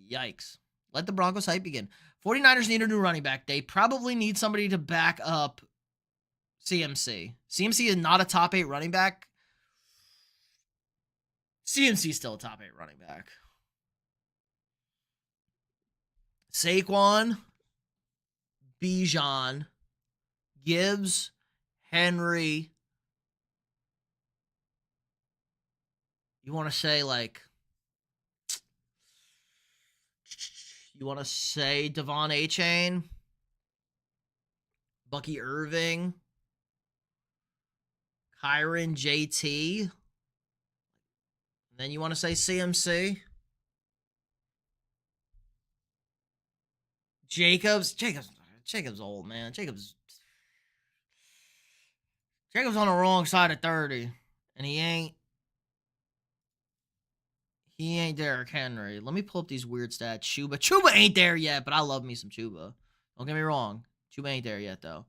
Yikes. Let the Broncos hype begin. 49ers need a new running back. They probably need somebody to back up CMC. CMC is not a top 8 running back. CMC's still a top 8 running back. Saquon, Bijan, Gibbs, Henry, You want to say, like, you want to say Devon A-Chain, Bucky Irving, Kyron JT, and then you want to say CMC, Jacobs old, man. Jacobs on the wrong side of 30, and he ain't Derrick Henry. Let me pull up these weird stats. Chuba ain't there yet, but I love me some Chuba. Don't get me wrong. Chuba ain't there yet, though.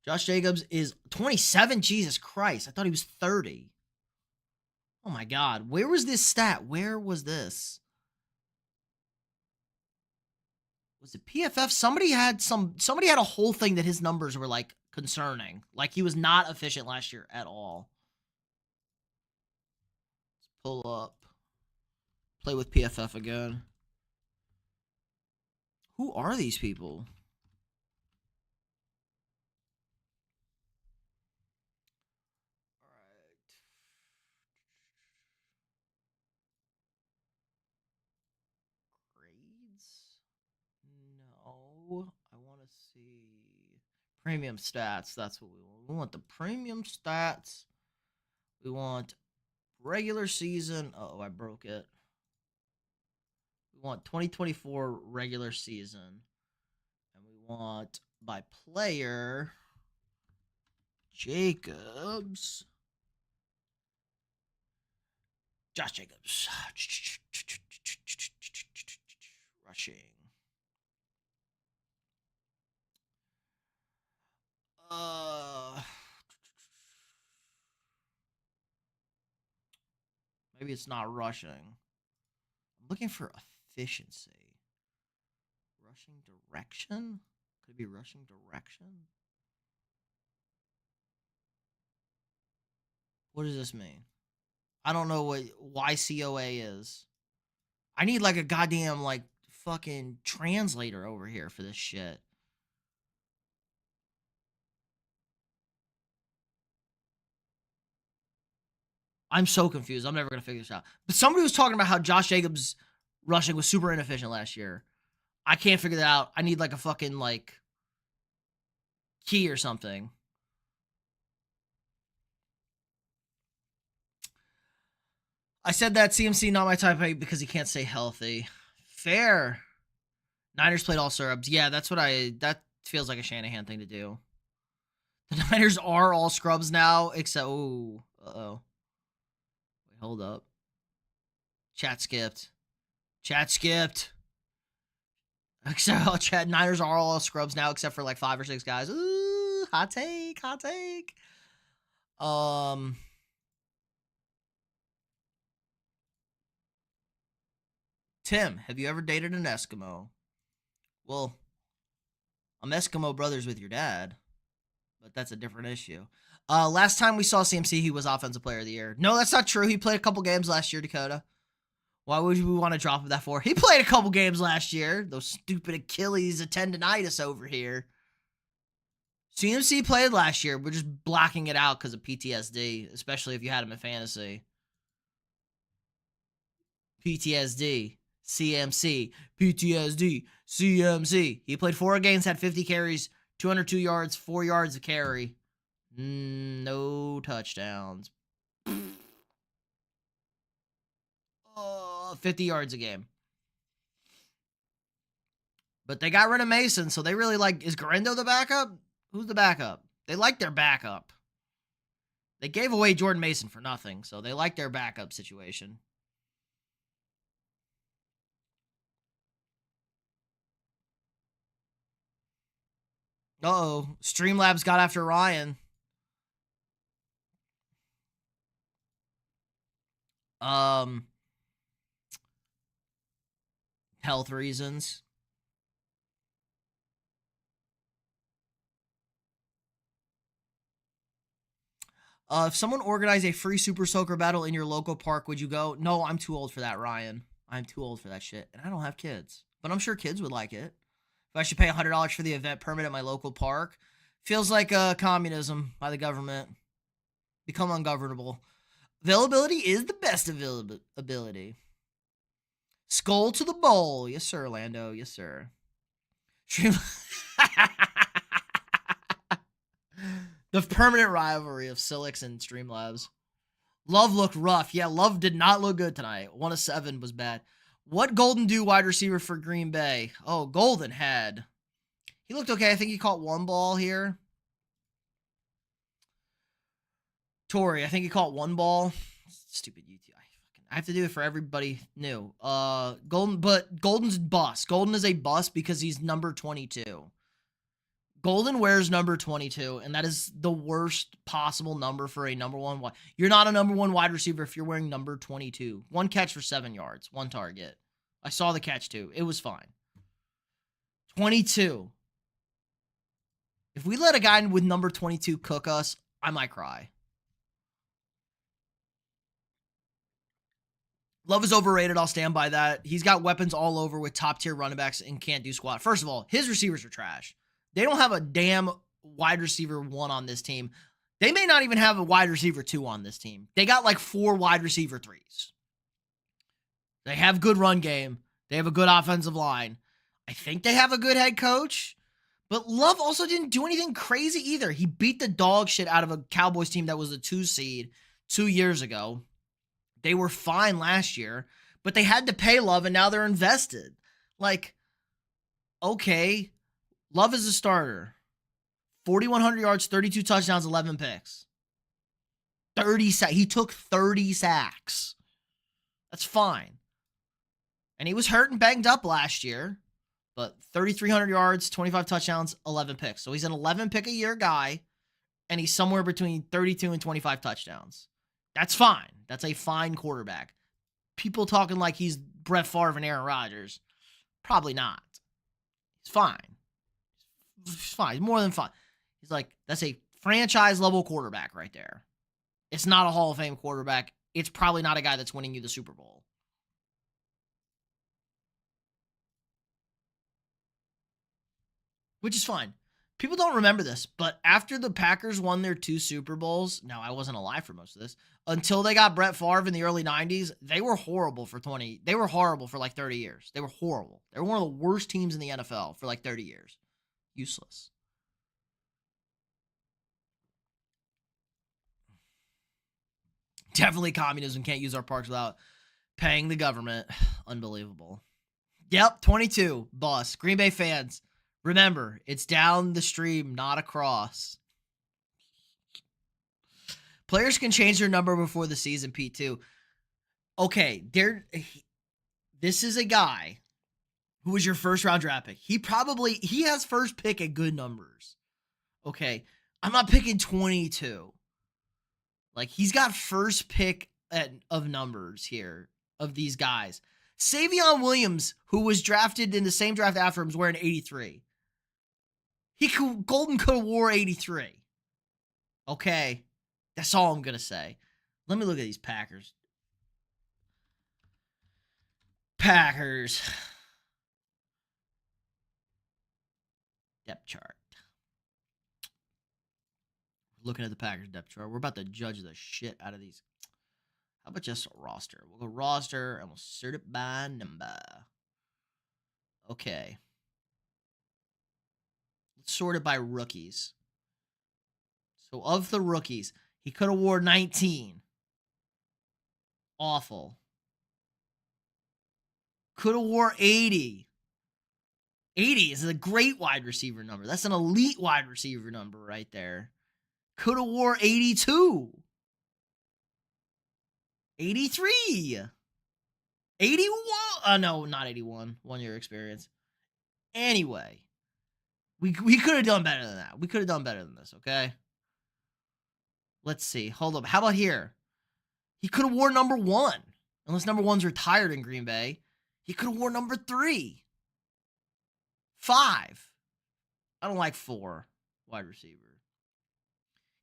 Josh Jacobs is 27. Jesus Christ. I thought he was 30. Oh, my God. Where was this stat? Where was this? Was it PFF? Somebody had a whole thing that his numbers were, like, concerning. Like, he was not efficient last year at all. Let's pull up. Play with PFF again. Who are these people? All right. Grades? No. I want to see premium stats. That's what we want. We want the premium stats. We want regular season. Oh, I broke it. We want 2024 regular season. And we want by player Jacobs. Josh Jacobs. Rushing. Maybe it's not rushing. I'm looking for efficiency. Rushing direction? Could it be rushing direction? What does this mean? I don't know what YCOA is. I need like a goddamn like fucking translator over here for this shit. I'm so confused. I'm never going to figure this out. But somebody was talking about how Josh Jacobs rushing was super inefficient last year. I can't figure that out. I need like a fucking like key or something. I said that CMC not my type because he can't stay healthy. Fair. Niners played all syrups. Yeah, that feels like a Shanahan thing to do. The Niners are all scrubs now, except uh-oh. Wait, hold up. Chat skipped. Niners are all scrubs now, except for like 5 or 6 guys. Ooh, hot take. Tim, have you ever dated an Eskimo? Well, I'm Eskimo brothers with your dad, but that's a different issue. Last time we saw CMC, he was Offensive Player of the Year. No, that's not true. He played a couple games last year, Dakota. Why would we want to drop him that for? He played a couple games last year. Those stupid Achilles tendonitis over here. CMC played last year. We're just blocking it out because of PTSD, especially if you had him in fantasy. PTSD. CMC. PTSD. CMC. He played 4 games, had 50 carries, 202 yards, 4 yards of carry. No touchdowns. 50 yards a game. But they got rid of Mason, so they really like... Is Garendo the backup? Who's the backup? They like their backup. They gave away Jordan Mason for nothing, so they like their backup situation. Uh-oh. Streamlabs got after Ryan. Health reasons. If someone organized a free Super Soaker battle in your local park, would you go? No, I'm too old for that, Ryan. I'm too old for that shit. And I don't have kids. But I'm sure kids would like it. If I should pay $100 for the event permit at my local park, feels like communism by the government. Become ungovernable. Availability is the best availability. Skull to the bowl. Yes, sir, Lando. Yes, sir. The permanent rivalry of Silix and Streamlabs. Love looked rough. Yeah, Love did not look good tonight. 1 of 7 was bad. What Golden do wide receiver for Green Bay? Oh, Golden had. He looked okay. I think he caught one ball here. Torrey, I think he caught one ball. Stupid UTI. I have to do it for everybody new. Golden's bust. Golden is a bust because he's number 22. Golden wears number 22, and that is the worst possible number for a number one wide. You're not a number one wide receiver if you're wearing number 22. One catch for 7 yards, one target. I saw the catch too. It was fine. 22. If we let a guy with number 22 cook us, I might cry. Love is overrated. I'll stand by that. He's got weapons all over with top-tier running backs and can't do squat. First of all, his receivers are trash. They don't have a damn wide receiver 1 on this team. They may not even have a wide receiver 2 on this team. They got like 4 wide receiver 3s. They have good run game. They have a good offensive line. I think they have a good head coach. But Love also didn't do anything crazy either. He beat the dog shit out of a Cowboys team that was a 2 seed 2 years ago. They were fine last year, but they had to pay Love, and now they're invested. Like, okay, Love is a starter. 4,100 yards, 32 touchdowns, 11 picks. 30 sacks. He took 30 sacks. That's fine. And he was hurt and banged up last year, but 3,300 yards, 25 touchdowns, 11 picks. So he's an 11 pick a year guy, and he's somewhere between 32 and 25 touchdowns. That's fine. That's a fine quarterback. People talking like he's Brett Favre and Aaron Rodgers. Probably not. He's fine. He's fine. He's more than fine. He's like, that's a franchise level quarterback right there. It's not a Hall of Fame quarterback. It's probably not a guy that's winning you the Super Bowl. Which is fine. People don't remember this, but after the Packers won their 2 Super Bowls, now I wasn't alive for most of this, until they got Brett Favre in the early 90s, they were horrible for like 30 years. They were horrible. They were one of the worst teams in the NFL for like 30 years. Useless. Definitely communism. Can't use our parks without paying the government. Unbelievable. Yep, 22. Boss. Green Bay fans. Remember, it's down the stream, not across. Players can change their number before the season, Pete, too. Okay, this is a guy who was your first-round draft pick. He has first pick at good numbers. Okay, I'm not picking 22. Like, he's got first pick of numbers here of these guys. Savion Williams, who was drafted in the same draft after him, was wearing 83. Golden could have wore 83. Okay. That's all I'm going to say. Let me look at these Packers. Packers. Depth chart. Looking at the Packers depth chart. We're about to judge the shit out of these. How about just a roster? We'll go roster and we'll sort it by number. Okay. Sorted by rookies. So of the rookies, he could have wore 19. Awful. Could have wore 80. 80 is a great wide receiver number. That's an elite wide receiver number right there. Could have wore 82. 83. 81. No, not 81. 1 year experience. Anyway. We could have done better than that. We could have done better than this, okay? Let's see. Hold up. How about here? He could have worn number 1. Unless number 1's retired in Green Bay. He could have worn number 3. 5. I don't like 4. Wide receiver.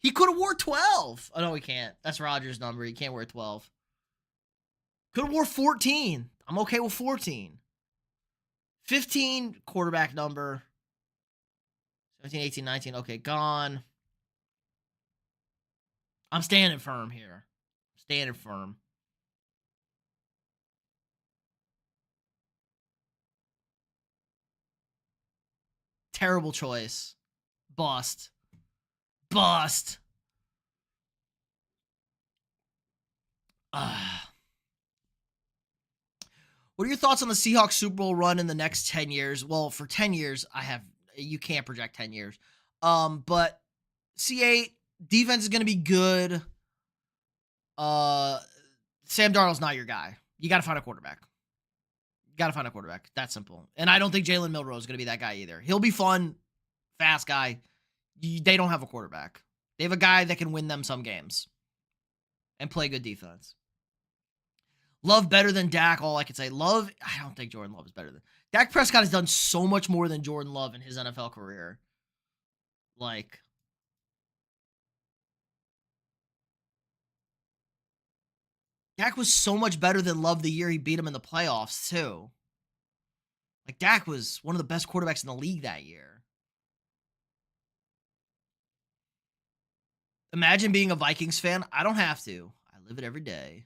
He could have wore 12. Oh, no, he can't. That's Rodgers' number. He can't wear 12. Could have wore 14. I'm okay with 14. 15, quarterback number. 17, 18, 19. Okay, gone. I'm standing firm here. Standing firm. Terrible choice. Bust. Bust. What are your thoughts on the Seahawks Super Bowl run in the next 10 years? Well, for 10 years, you can't project 10 years. But C8, defense is going to be good. Sam Darnold's not your guy. You got to find a quarterback. That's simple. And I don't think Jalen Milroe is going to be that guy either. He'll be fun, fast guy. They don't have a quarterback. They have a guy that can win them some games and play good defense. Love better than Dak, all I can say. Love, I don't think Jordan Love is better than... Dak Prescott has done so much more than Jordan Love in his NFL career. Like... Dak was so much better than Love the year he beat him in the playoffs, too. Like, Dak was one of the best quarterbacks in the league that year. Imagine being a Vikings fan. I don't have to. I live it every day.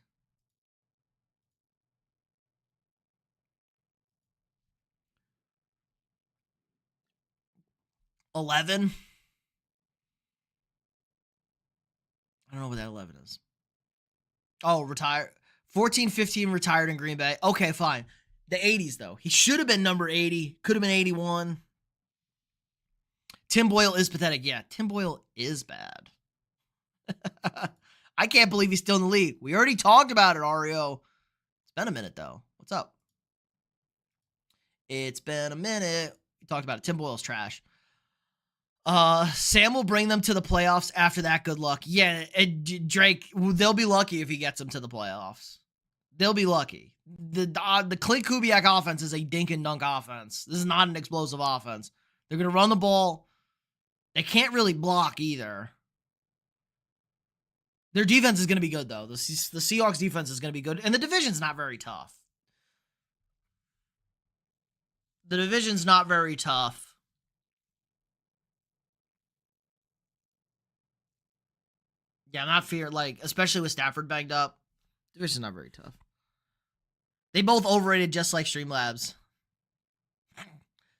$11. I don't know what that 11 is. Oh, retired. 14, 15 retired in Green Bay. Okay, fine. The 80s, though. He should have been number 80. Could have been 81. Tim Boyle is pathetic. Yeah, Tim Boyle is bad. I can't believe he's still in the league. We already talked about it, Ario. It's been a minute, though. What's up? It's been a minute. We talked about it. Tim Boyle's trash. Sam will bring them to the playoffs. After that, good luck. Yeah, Drake, they'll be lucky if he gets them to the playoffs. They'll be lucky. The Clint Kubiak offense is a dink and dunk offense. This is not an explosive offense. They're going to run the ball. They can't really block either. Their defense is going to be good, though. The Seahawks defense is going to be good. And the division's not very tough. The division's not very tough. Yeah, I'm not fear, like, especially with Stafford banged up. Division's not very tough. They both overrated just like Streamlabs.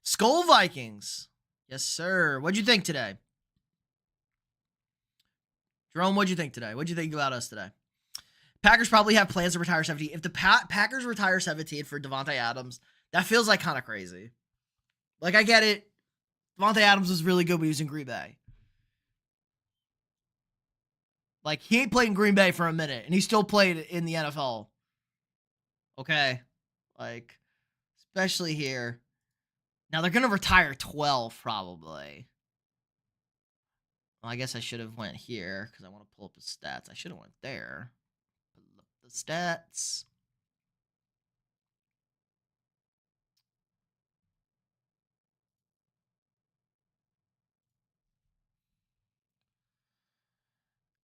Skull Vikings. Yes, sir. What'd you think today? Jerome, what'd you think today? What'd you think about us today? Packers probably have plans to retire 17. If the Packers retire 17 for Devontae Adams, that feels like kind of crazy. Like, I get it. Devontae Adams was really good when he was in Green Bay. Like, he ain't played in Green Bay for a minute, and he still played in the NFL. Okay? Like, especially here. Now, they're going to retire 12, probably. Well, I guess I should have went here, because I want to pull up the stats. I should have went there. Pull up the stats.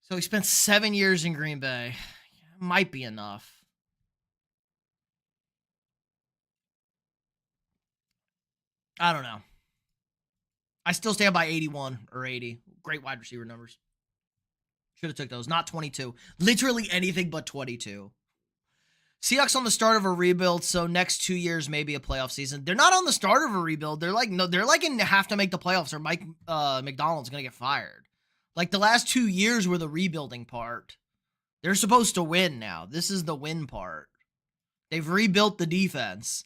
So he spent 7 years in Green Bay. Might be enough. I don't know. I still stand by 81 or 80. Great wide receiver numbers. Should have took those. Not 22. Literally anything but 22. Seahawks on the start of a rebuild, so next 2 years maybe a playoff season. They're not on the start of a rebuild. They're like in have to make the playoffs or Mike McDonald's gonna get fired. Like, the last 2 years were the rebuilding part. They're supposed to win now. This is the win part. They've rebuilt the defense.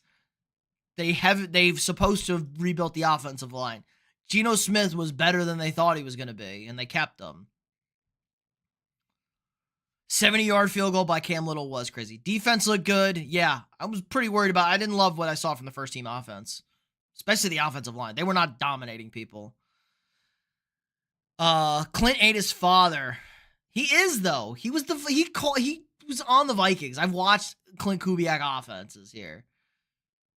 They've supposed to have rebuilt the offensive line. Geno Smith was better than they thought he was going to be, and they kept him. 70-yard field goal by Cam Little was crazy. Defense looked good. Yeah, I was pretty worried about it. I didn't love what I saw from the first-team offense, especially the offensive line. They were not dominating people. Clint ate his father. He is, though. He was on the Vikings. I've watched Clint Kubiak offenses here.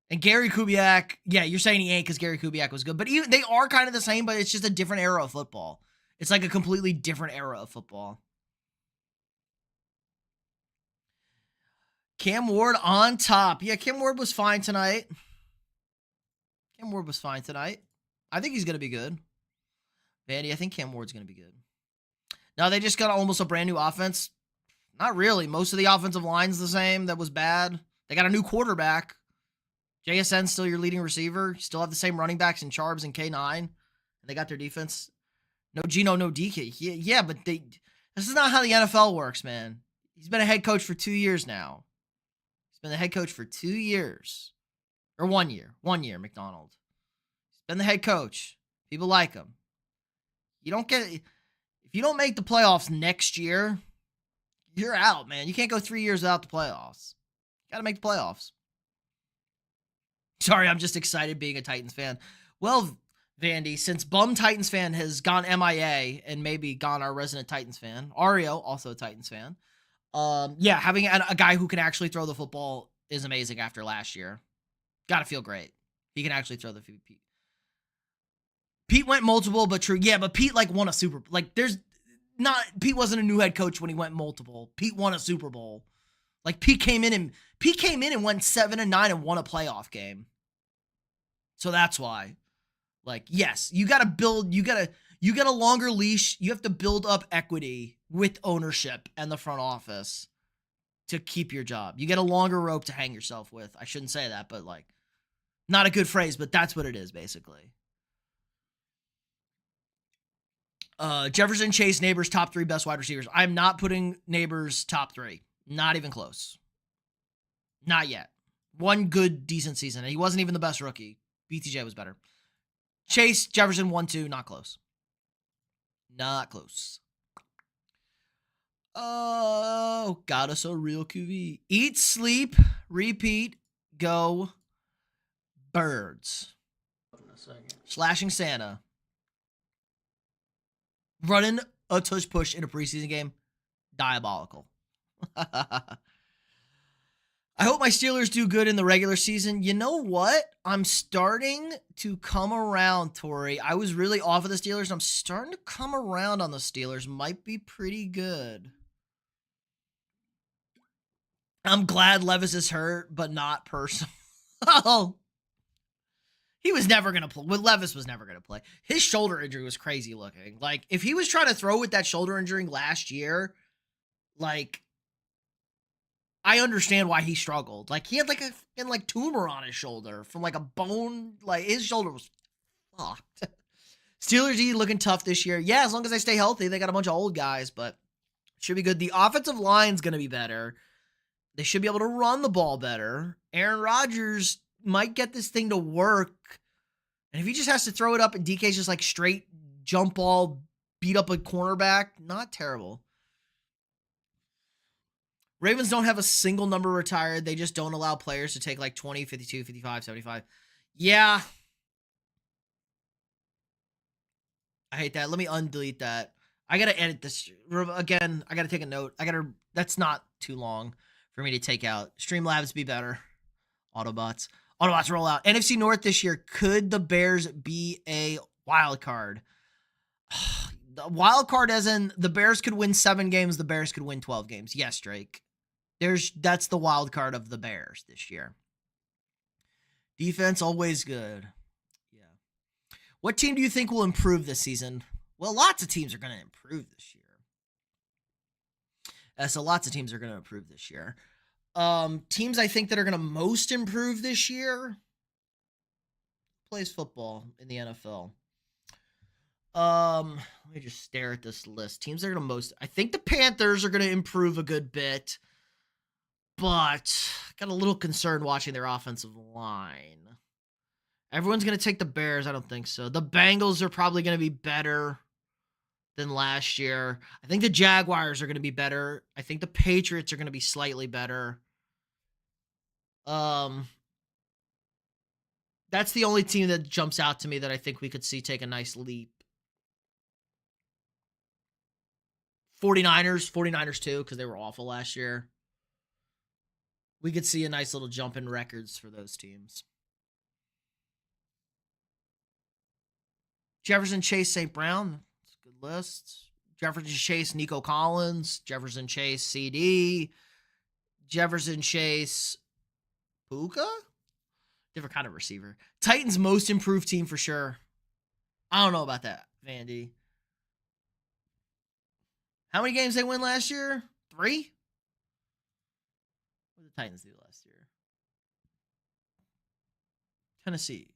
And Gary Kubiak, yeah, you're saying he ain't because Gary Kubiak was good. But even they are kind of the same, but it's just a different era of football. It's like a completely different era of football. Cam Ward on top. Yeah, Cam Ward was fine tonight. I think he's going to be good. Vandy, I think Cam Ward's going to be good. Now they just got almost a brand new offense. Not really. Most of the offensive line's the same. That was bad. They got a new quarterback. JSN's still your leading receiver. You still have the same running backs in Charbs and K9. And they got their defense. No Geno, no DK. Yeah, but this is not how the NFL works, man. He's been a head coach for 2 years now. He's been the head coach for 2 years. Or 1 year. 1 year, McDonald. He's been the head coach. People like him. If you don't make the playoffs next year, you're out, man. You can't go 3 years without the playoffs. You got to make the playoffs. Sorry, I'm just excited being a Titans fan. Well, Vandy, since Bum Titans fan has gone MIA and maybe gone our resident Titans fan, Ario, also a Titans fan, having a guy who can actually throw the football is amazing after last year. Got to feel great. He can actually throw the football. Pete went multiple, but true. Yeah, but Pete won a Super Bowl. Pete wasn't a new head coach when he went multiple. Pete won a Super Bowl. Pete came in and went 7-9 and won a playoff game. So that's why. Yes, you got to build, you got a longer leash. You have to build up equity with ownership and the front office to keep your job. You get a longer rope to hang yourself with. I shouldn't say that, but not a good phrase, but that's what it is basically. Jefferson, Chase, Neighbors, top 3 best wide receivers. I'm not putting Neighbors top 3. Not even close. Not yet. One good, decent season. And he wasn't even the best rookie. BTJ was better. Chase, Jefferson, 1-2. Not close. Not close. Oh, got us a real QV. Eat, sleep, repeat, go, Birds. Slashing Santa. Running a tush push in a preseason game. Diabolical. I hope my Steelers do good in the regular season. You know what? I'm starting to come around, Tori. I was really off of the Steelers. I'm starting to come around on the Steelers. Might be pretty good. I'm glad Levis is hurt, but not personal. He was never going to play. Levis was never going to play. His shoulder injury was crazy looking. If he was trying to throw with that shoulder injury last year, I understand why he struggled. He had a fucking tumor on his shoulder from a bone. His shoulder was fucked. Steelers D looking tough this year. Yeah, as long as they stay healthy, they got a bunch of old guys, but should be good. The offensive line's going to be better. They should be able to run the ball better. Aaron Rodgers might get this thing to work. And if he just has to throw it up and DK's just straight jump ball, beat up a cornerback, not terrible. Ravens don't have a single number retired. They just don't allow players to take 20, 52, 55, 75. Yeah. I hate that. Let me undelete that. I got to edit this. Again, I got to take a note. That's not too long for me to take out. Streamlabs be better. Autobots roll out. NFC North this year. Could the Bears be a wild card? The wild card as in the Bears could win 7 games. The Bears could win 12 games. Yes, Drake. That's the wild card of the Bears this year. Defense always good. Yeah. What team do you think will improve this season? Well, lots of teams are going to improve this year. So lots of teams are going to improve this year. Teams I think that are going to most improve this year plays football in the NFL. Let me just stare at this list. Teams that are going to most. I think the Panthers are going to improve a good bit, but got a little concerned watching their offensive line. Everyone's going to take the Bears. I don't think so. The Bengals are probably going to be better than last year. I think the Jaguars are going to be better. I think the Patriots are going to be slightly better. That's the only team that jumps out to me that I think we could see take a nice leap. 49ers too, because they were awful last year. We could see a nice little jump in records for those teams. Jefferson, Chase, St. Brown. That's a good list. Jefferson, Chase, Nico Collins. Jefferson, Chase, CD. Jefferson, Chase, Puka? Different kind of receiver. Titans most improved team for sure. I don't know about that, Vandy. How many games they win last year? 3? Titans do last year. Tennessee.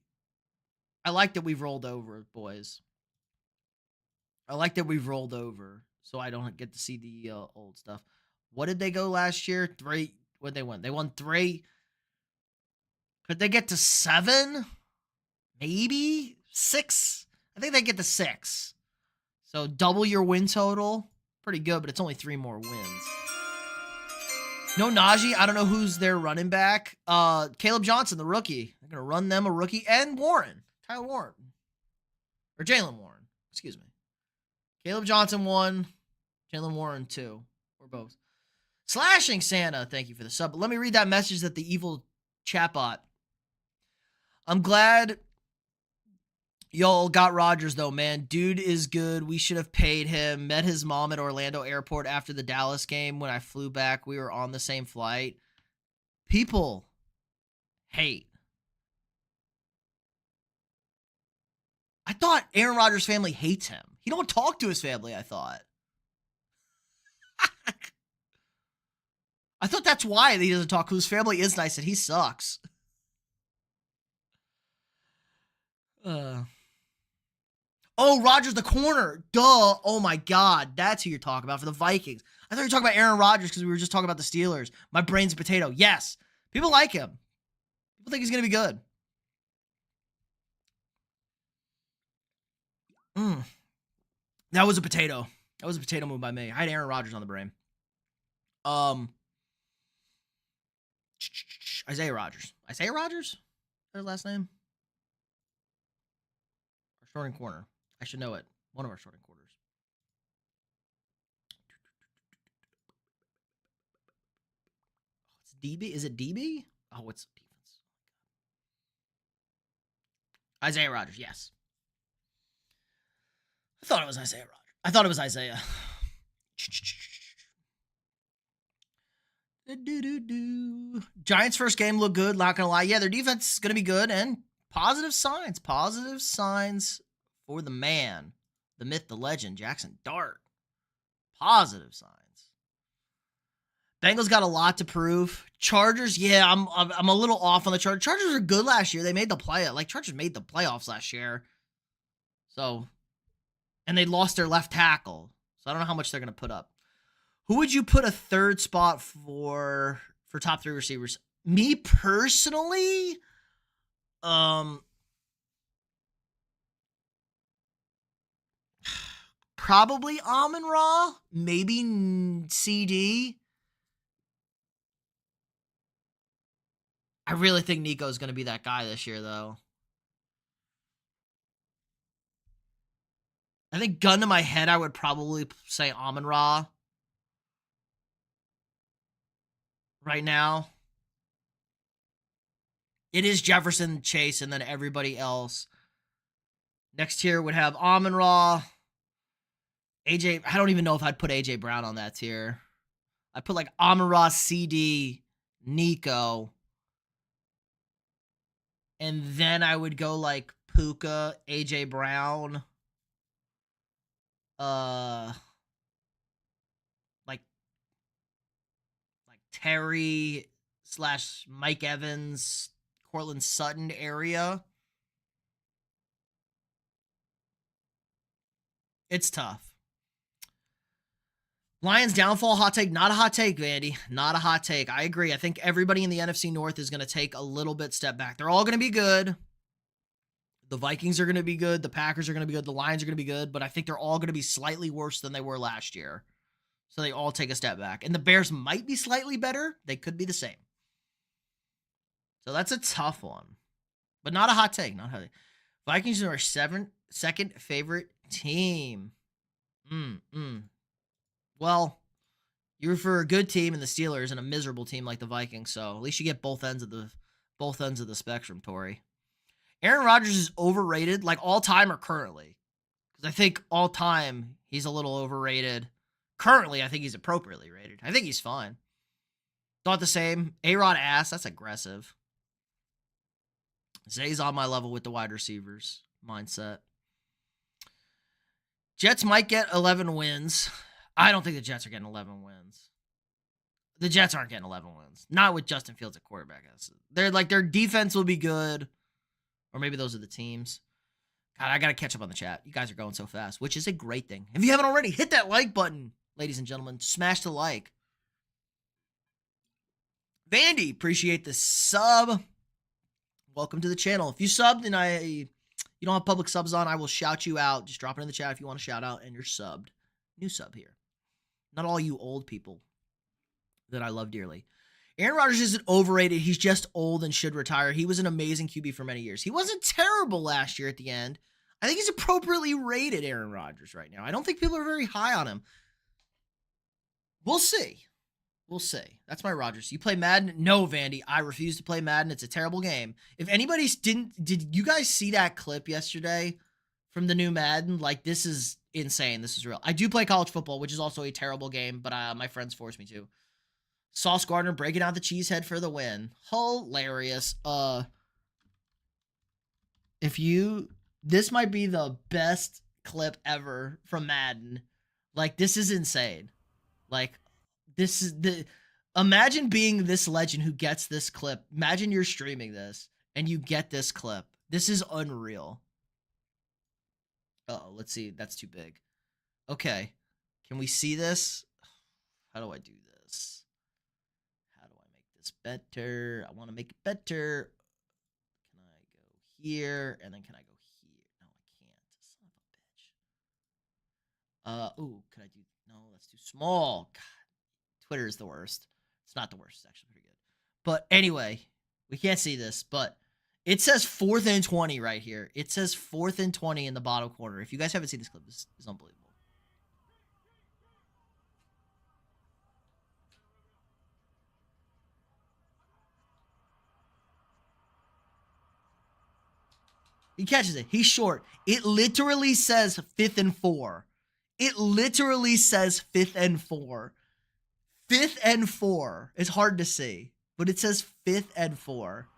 I like that we've rolled over, boys. I like that we've rolled over, so I don't get to see the old stuff. What did they go last year? 3. What did they win? They won 3. Could they get to 7? Maybe 6? I think they get to 6. So double your win total. Pretty good, but it's only 3 more wins. No Najee. I don't know who's their running back. Caleb Johnson, the rookie. They're going to run them a rookie. And Warren. Tyler Warren. Or Jalen Warren. Excuse me. Caleb Johnson 1. Jalen Warren 2. Or both. Slashing Santa. Thank you for the sub. But let me read that message that the evil chatbot. I'm glad y'all got Rodgers, though, man. Dude is good. We should have paid him. Met his mom at Orlando Airport after the Dallas game. When I flew back, we were on the same flight. People hate. I thought Aaron Rodgers' family hates him. He don't talk to his family, I thought. I thought that's why he doesn't talk, because his family is nice and he sucks. Oh, Rodgers the corner. Duh. Oh, my God. That's who you're talking about for the Vikings. I thought you were talking about Aaron Rodgers because we were just talking about the Steelers. My brain's a potato. Yes. People like him. People think he's going to be good. That was a potato. That was a potato move by me. I had Aaron Rodgers on the brain. Isaiah Rodgers. Isaiah Rodgers? Is that his last name? Our starting corner. I should know it. One of our starting corners. It's DB. Is it DB? Oh, it's defense. Isaiah Rodgers, yes. I thought it was Isaiah Rodgers. I thought it was Isaiah. Giants' first game looked good, not going to lie. Yeah, their defense is going to be good, and positive signs. Positive signs for the man, the myth, the legend, Jackson Dart. Positive signs. Bengals got a lot to prove. Chargers, yeah, I'm a little off on the Chargers. Chargers were good last year. They made the Chargers made the playoffs last year. So, and they lost their left tackle. So I don't know how much they're going to put up. Who would you put a third spot for top 3 receivers? Me personally, probably Amon-Ra, maybe CD. I really think Nico's going to be that guy this year, though. I think gun to my head, I would probably say Amon-Ra right now. It is Jefferson, Chase, and then everybody else. Next tier would have Amon-Ra, AJ. I don't even know if I'd put AJ Brown on that tier. I'd put like Amon-Ra, CD, Nico. And then I would go like Puka, AJ Brown. Like Terry / Mike Evans, Cortland Sutton area. It's tough. Lions downfall, hot take. Not a hot take, Vandy. Not a hot take. I agree. I think everybody in the NFC North is going to take a little bit step back. They're all going to be good. The Vikings are going to be good. The Packers are going to be good. The Lions are going to be good. But I think they're all going to be slightly worse than they were last year. So they all take a step back. And the Bears might be slightly better. They could be the same. So that's a tough one. But not a hot take. Not a hot take. Vikings are our second favorite team. Well, you root for a good team in the Steelers and a miserable team like the Vikings. So at least you get both ends of the spectrum, Tori. Aaron Rodgers is overrated, like all time or currently? Because I think all time he's a little overrated. Currently, I think he's appropriately rated. I think he's fine. Thought the same. A-Rod ass, that's aggressive. Zay's on my level with the wide receivers mindset. Jets might get 11 wins. I don't think the Jets are getting 11 wins. The Jets aren't getting 11 wins. Not with Justin Fields at quarterback. They're like, their defense will be good. Or maybe those are the teams. God, I got to catch up on the chat. You guys are going so fast, which is a great thing. If you haven't already, hit that like button, ladies and gentlemen. Smash the like. Vandy, appreciate the sub. Welcome to the channel. If you subbed and you don't have public subs on, I will shout you out. Just drop it in the chat if you want to shout out and you're subbed. New sub here. Not all you old people that I love dearly. Aaron Rodgers isn't overrated. He's just old and should retire. He was an amazing QB for many years. He wasn't terrible last year at the end. I think he's appropriately rated, Aaron Rodgers, right now. I don't think people are very high on him. We'll see. We'll see. That's my Rodgers. You play Madden? No, Vandy. I refuse to play Madden. It's a terrible game. If anybody did you guys see that clip yesterday from the new Madden? Like, this is insane. This is real. I do play college football, which is also a terrible game, but my friends forced me to. Sauce Gardner breaking out the cheesehead for the win. Hilarious. This might be the best clip ever from Madden. Like, this is insane. Like, imagine being this legend who gets this clip. Imagine you're streaming this and you get this clip. This is unreal. Uh-oh, let's see. That's too big. Okay. Can we see this? How do I do this? How do I make this better? I want to make it better. Can I go here? And then can I go here? No, I can't. Son of a bitch. Ooh, could I do... No, that's too small. God. Twitter is the worst. It's not the worst. It's actually pretty good. But anyway, we can't see this, but it says 4th and 20 right here. It says 4th and 20 in the bottom corner. If you guys haven't seen this clip, this is unbelievable. He catches it. He's short. It literally says 5th and 4. It literally says 5th and 4. 5th and 4. It's hard to see, but it says 5th and 4.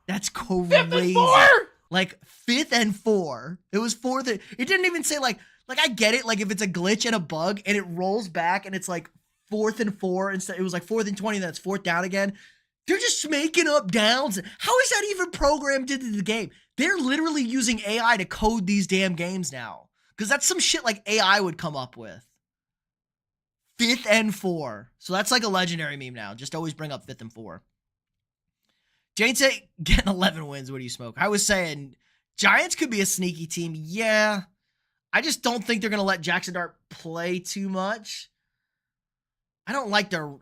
That's crazy. 5th and 4? Like 5th and 4. It was 4th. It didn't even say like I get it. Like if it's a glitch and a bug and it rolls back and it's like 4th and 4 instead. It was like 4th and 20. Then it's 4th down again. They're just making up downs. How is that even programmed into the game? They're literally using AI to code these damn games now. Because that's some shit like AI would come up with. 5th and 4. So that's like a legendary meme now. Just always bring up 5th and 4. Jane said, getting 11 wins. What do you smoke? I was saying, Giants could be a sneaky team. Yeah. I just don't think they're going to let Jackson Dart play too much. I don't like their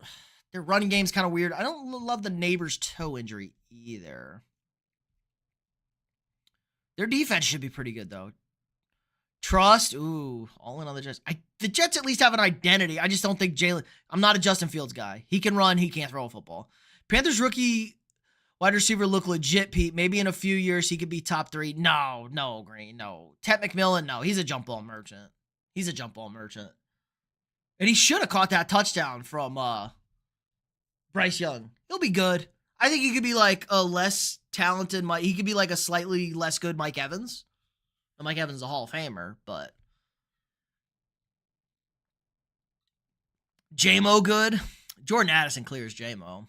running game's kind of weird. I don't love the neighbor's toe injury either. Their defense should be pretty good, though. Trust, ooh, all in on the Jets. The Jets at least have an identity. I just don't think I'm not a Justin Fields guy. He can run, he can't throw a football. Panthers rookie wide receiver look legit, Pete. Maybe in a few years he could be top 3. No, Green, no. Ted McMillan, no. He's a jump ball merchant. And he should have caught that touchdown from Bryce Young. He'll be good. I think he could be like a less talented Mike. He could be like a slightly less good Mike Evans. Mike Evans is a Hall of Famer, but J-Mo good. Jordan Addison clears J-Mo.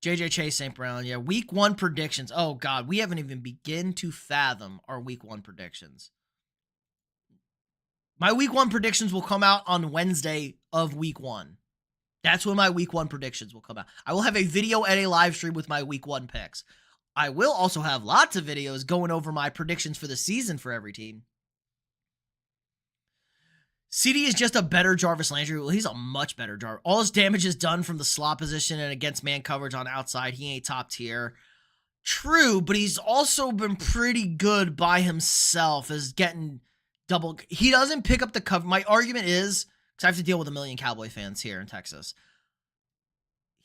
JJ Chase, St. Brown. Yeah, week 1 predictions. Oh, God, we haven't even begun to fathom our week 1 predictions. My week 1 predictions will come out on Wednesday of week 1. That's when my week 1 predictions will come out. I will have a video and a live stream with my week 1 picks. I will also have lots of videos going over my predictions for the season for every team. CD is just a better Jarvis Landry. Well, he's a much better Jarvis. All his damage is done from the slot position and against man coverage on outside. He ain't top tier. True, but he's also been pretty good by himself as getting double. He doesn't pick up the cover. My argument is, because I have to deal with a million Cowboy fans here in Texas.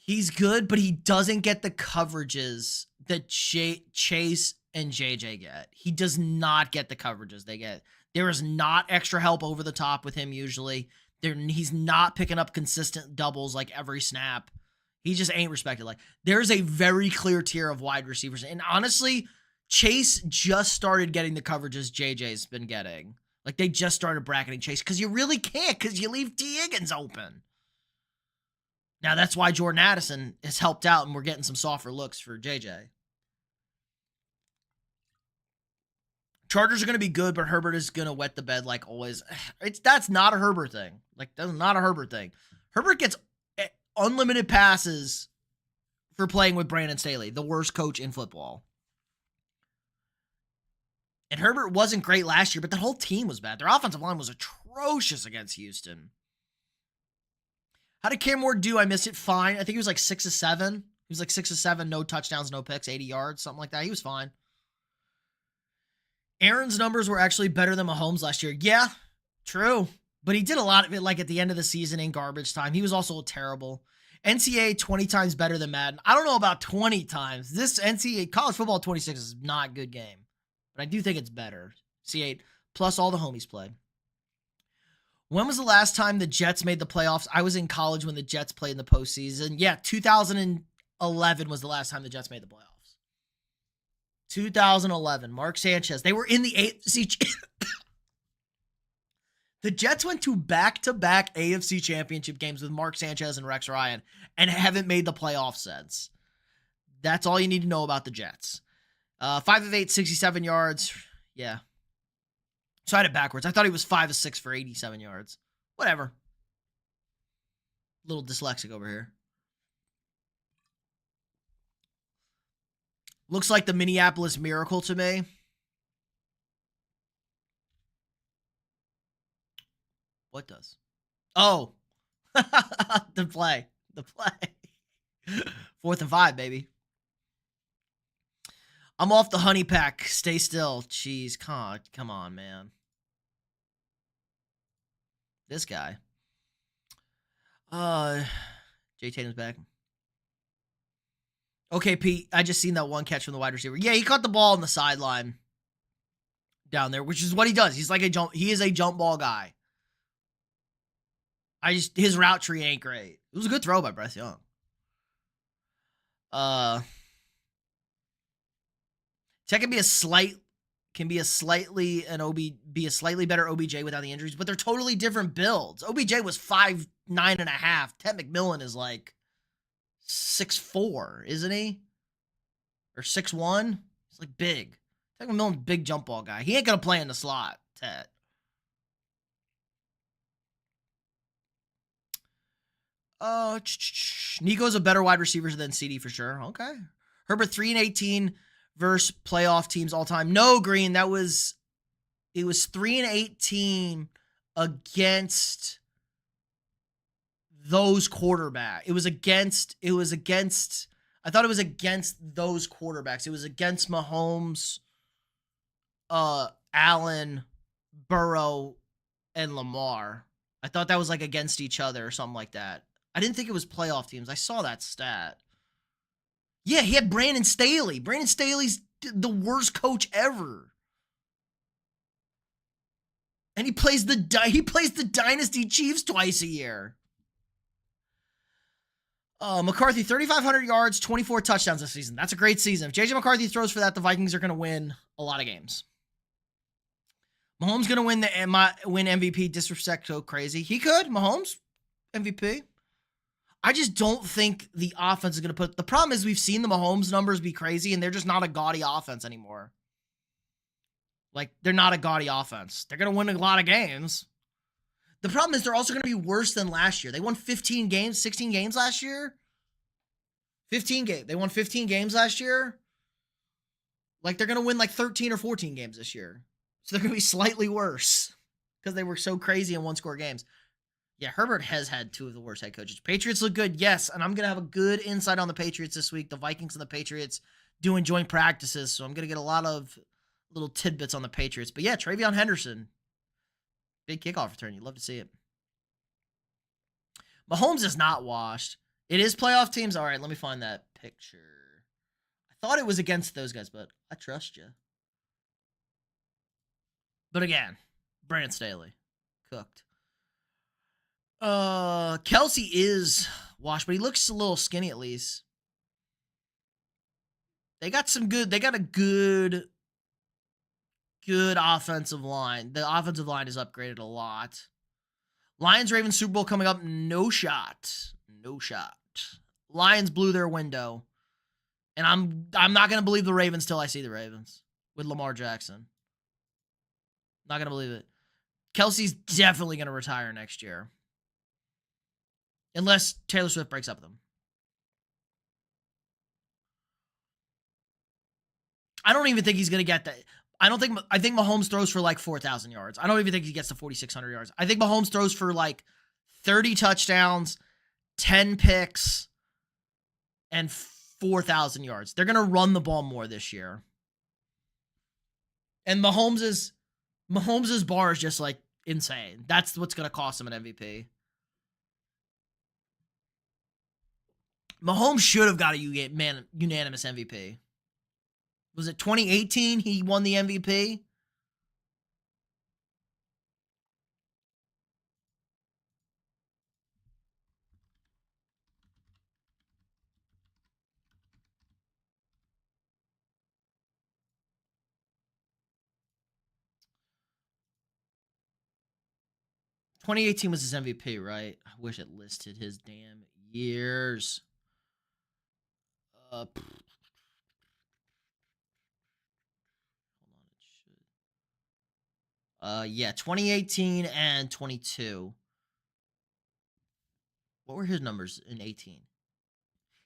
He's good, but he doesn't get the coverages that Chase and JJ get. He does not get the coverages they get. There is not extra help over the top with him usually. He's not picking up consistent doubles like every snap. He just ain't respected. Like, there's a very clear tier of wide receivers. And honestly, Chase just started getting the coverages JJ's been getting. Like, they just started bracketing Chase because you really can't because you leave T. Higgins open. Now, that's why Jordan Addison has helped out, and we're getting some softer looks for JJ. Chargers are going to be good, but Herbert is going to wet the bed like always. That's not a Herbert thing. Like, that's not a Herbert thing. Herbert gets unlimited passes for playing with Brandon Staley, the worst coach in football. And Herbert wasn't great last year, but the whole team was bad. Their offensive line was atrocious against Houston. How did Cam Ward do? I missed it. Fine. I think he was like 6 of 7. He was like 6 of 7, no touchdowns, no picks, 80 yards, something like that. He was fine. Aaron's numbers were actually better than Mahomes last year. Yeah, true. But he did a lot of it like at the end of the season in garbage time. He was also terrible. NCAA 20 times better than Madden. I don't know about 20 times. This NCAA college football 26 is not a good game. But I do think it's better. C8 plus all the homies played. When was the last time the Jets made the playoffs? I was in college when the Jets played in the postseason. Yeah, 2011 was the last time the Jets made the playoffs. 2011. Mark Sanchez. They were in the AFC. The Jets went to back-to-back AFC championship games with Mark Sanchez and Rex Ryan and haven't made the playoffs since. That's all you need to know about the Jets. 5 of 8, 67 yards. Yeah. So I had it backwards. I thought he was 5 of 6 for 87 yards. Whatever. Little dyslexic over here. Looks like the Minneapolis Miracle to me. What does? Oh. The play. 4th and 5, baby. I'm off the honey pack. Stay still. Jeez, come on, man. This guy. Jay Tatum's back. Okay, Pete, I just seen that one catch from the wide receiver. Yeah, he caught the ball on the sideline down there, which is what he does. He's like he is a jump ball guy. His route tree ain't great. It was a good throw by Bryce Young. Tech can be a slightly better OBJ without the injuries, but they're totally different builds. OBJ was 5'9.5". Ted McMillan is like 6'4", isn't he? Or 6'1"? He's like big. Ted McMillan's big jump ball guy. He ain't gonna play in the slot, Ted. Nico's a better wide receiver than CD for sure. Okay. Herbert 3-18 versus playoff teams all time. No, Green, it was 3-18 against those quarterbacks. I thought it was against those quarterbacks. It was against Mahomes, Allen, Burrow, and Lamar. I thought that was like against each other or something like that. I didn't think it was playoff teams. I saw that stat. Yeah, he had Brandon Staley. Brandon Staley's the worst coach ever. And he plays the Dynasty Chiefs twice a year. McCarthy, 3,500 yards, 24 touchdowns this season. That's a great season. If J.J. McCarthy throws for that, the Vikings are going to win a lot of games. Mahomes going to win MVP. Disrespect so crazy. He could. Mahomes, MVP. I just don't think the offense is going to put... The problem is we've seen the Mahomes numbers be crazy, and they're just not a gaudy offense anymore. Like, they're not a gaudy offense. They're going to win a lot of games. The problem is they're also going to be worse than last year. They won 15 games, 16 games last year. 15 games. They won 15 games last year. Like, they're going to win like 13 or 14 games this year. So they're going to be slightly worse because they were so crazy in one-score games. Yeah, Herbert has had 2 of the worst head coaches. Patriots look good, yes, and I'm going to have a good insight on the Patriots this week. The Vikings and the Patriots doing joint practices, so I'm going to get a lot of little tidbits on the Patriots. But yeah, Travion Henderson, big kickoff return. You'd love to see it. Mahomes is not washed. It is playoff teams. All right, let me find that picture. I thought it was against those guys, but I trust you. But again, Brandon Staley, cooked. Kelsey is washed, but he looks a little skinny at least. They got a good good offensive line. The offensive line is upgraded a lot. Lions-Ravens Super Bowl coming up. No shot. No shot. Lions blew their window. And I'm not going to believe the Ravens till I see the Ravens with Lamar Jackson. Not going to believe it. Kelsey's definitely going to retire next year. Unless Taylor Swift breaks up with him. I don't even think he's going to get that. I think Mahomes throws for like 4,000 yards. I don't even think he gets to 4,600 yards. I think Mahomes throws for like 30 touchdowns, 10 picks, and 4,000 yards. They're going to run the ball more this year. And Mahomes' bar is just like insane. That's what's going to cost him an MVP. Mahomes should have got a unanimous MVP. Was it 2018 he won the MVP? (2018) was his MVP, right? I wish it listed his damn years. Yeah, 2018 and 22. What were his numbers in 18?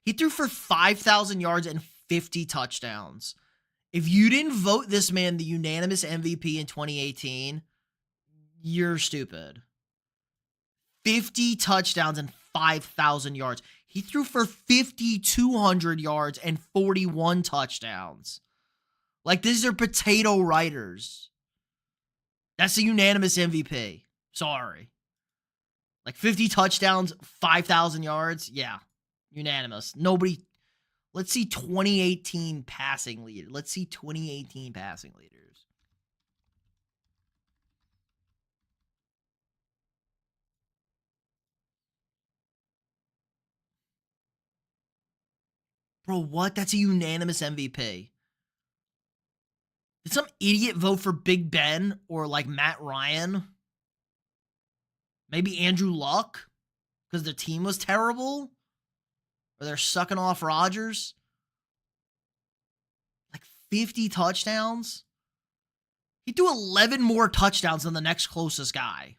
He threw for 5,000 yards and 50 touchdowns. If you didn't vote this man the unanimous MVP in 2018, you're stupid. 50 touchdowns and 5,000 yards. He threw for 5,200 yards and 41 touchdowns. Like, these are potato writers. That's a unanimous MVP. Sorry. Like 50 touchdowns, 5,000 yards. Yeah. Unanimous. Nobody. Let's see 2018 passing leader. Let's see 2018 passing leaders. Bro, what? That's a unanimous MVP. Did some idiot vote for Big Ben or like Matt Ryan? Maybe Andrew Luck? Because their team was terrible? Or they're sucking off Rodgers? Like 50 touchdowns? He threw 11 more touchdowns than the next closest guy.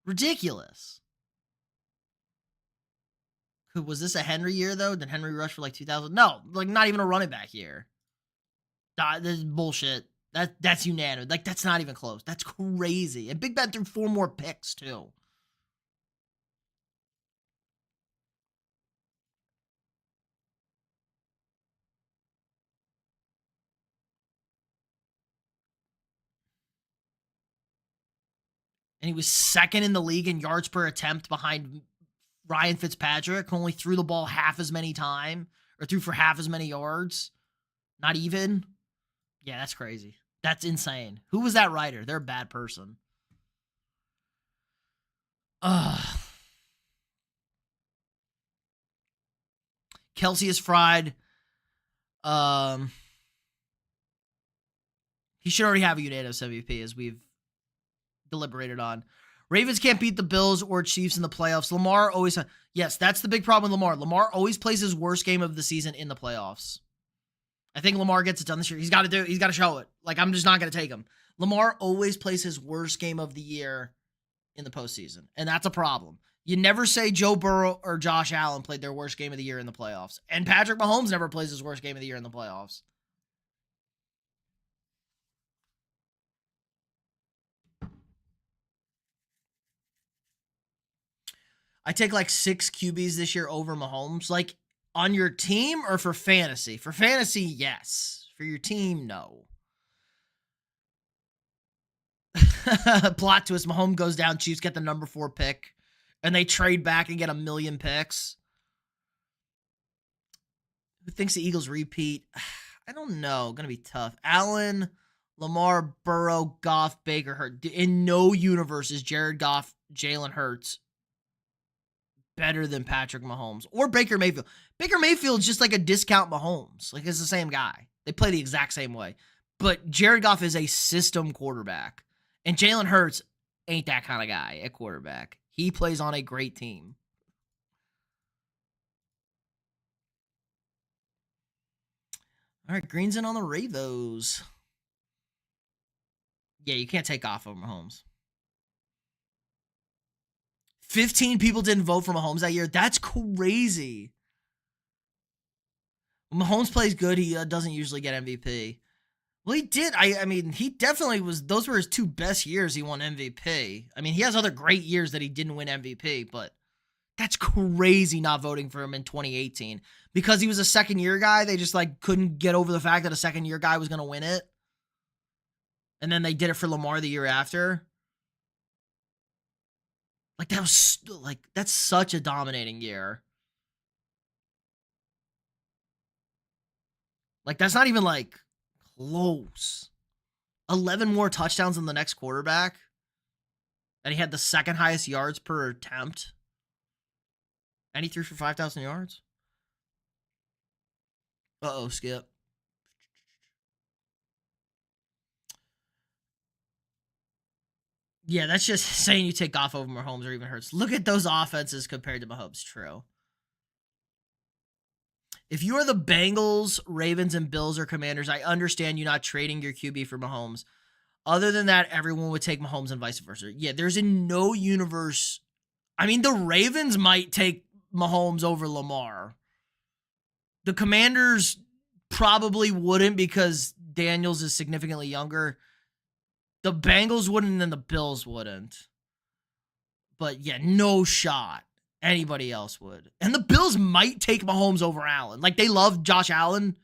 Ridiculous. Was this a Henry year, though? Did Henry rush for like 2,000? No, like not even a running back year. This is bullshit. That's unanimous. Like, that's not even close. That's crazy. And Big Ben threw 4 more picks, too. And he was second in the league in yards per attempt behind Ryan Fitzpatrick, who only threw the ball half as many times, or threw for half as many yards. Not even. Yeah, that's crazy. That's insane. Who was that writer? They're a bad person. Kelsey is fried. He should already have a unanimous MVP, as we've deliberated on. Ravens can't beat the Bills or Chiefs in the playoffs. Lamar always... Yes, that's the big problem with Lamar. Lamar always plays his worst game of the season in the playoffs. I think Lamar gets it done this year. He's got to do it. He's got to show it. Like, I'm just not going to take him. Lamar always plays his worst game of the year in the postseason, and that's a problem. You never say Joe Burrow or Josh Allen played their worst game of the year in the playoffs, and Patrick Mahomes never plays his worst game of the year in the playoffs. I take like 6 QBs this year over Mahomes. Like, on your team or for fantasy? For fantasy, yes. For your team, no. Plot twist, Mahomes goes down, Chiefs get the number 4 pick, and they trade back and get 1 million picks. Who thinks the Eagles repeat? I don't know. Going to be tough. Allen, Lamar, Burrow, Goff, Baker, Hurts. In no universe is Jared Goff, Jalen Hurts better than Patrick Mahomes or Baker Mayfield. Baker Mayfield's just like a discount Mahomes. Like, it's the same guy. They play the exact same way. But Jared Goff is a system quarterback. And Jalen Hurts ain't that kind of guy at quarterback. He plays on a great team. All right, Green's in on the Ravos. Yeah, you can't take off of Mahomes. 15 people didn't vote for Mahomes that year. That's crazy. When Mahomes plays good, he doesn't usually get MVP. Well, he did. I mean, he definitely was. Those were his 2 best years he won MVP. I mean, he has other great years that he didn't win MVP, but that's crazy not voting for him in 2018. Because he was a second-year guy, they just like couldn't get over the fact that a second-year guy was going to win it. And then they did it for Lamar the year after. Like, that was, like, that's such a dominating year. Like, that's not even, like, close. 11 more touchdowns than the next quarterback. And he had the second highest yards per attempt. And he threw for 5,000 yards. Uh-oh, Skip. Yeah, that's just saying you take off over Mahomes or even Hurts. Look at those offenses compared to Mahomes. True. If you are the Bengals, Ravens, and Bills or Commanders, I understand you not trading your QB for Mahomes. Other than that, everyone would take Mahomes and vice versa. Yeah, there's in no universe. I mean, the Ravens might take Mahomes over Lamar. The Commanders probably wouldn't because Daniels is significantly younger. The Bengals wouldn't and the Bills wouldn't. But yeah, no shot. Anybody else would. And the Bills might take Mahomes over Allen. Like, they love Josh Allen,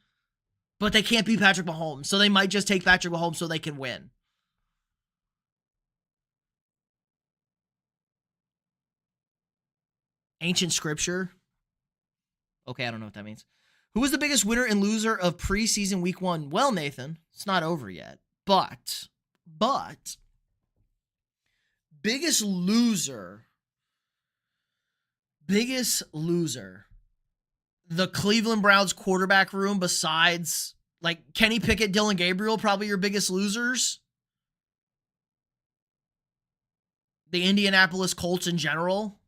but they can't beat Patrick Mahomes. So they might just take Patrick Mahomes so they can win. Ancient scripture. Okay, I don't know what that means. Who was the biggest winner and loser of preseason week 1? Well, Nathan, it's not over yet. But, biggest loser, the Cleveland Browns quarterback room besides, like, Kenny Pickett, Dylan Gabriel, probably your biggest losers. The Indianapolis Colts in general.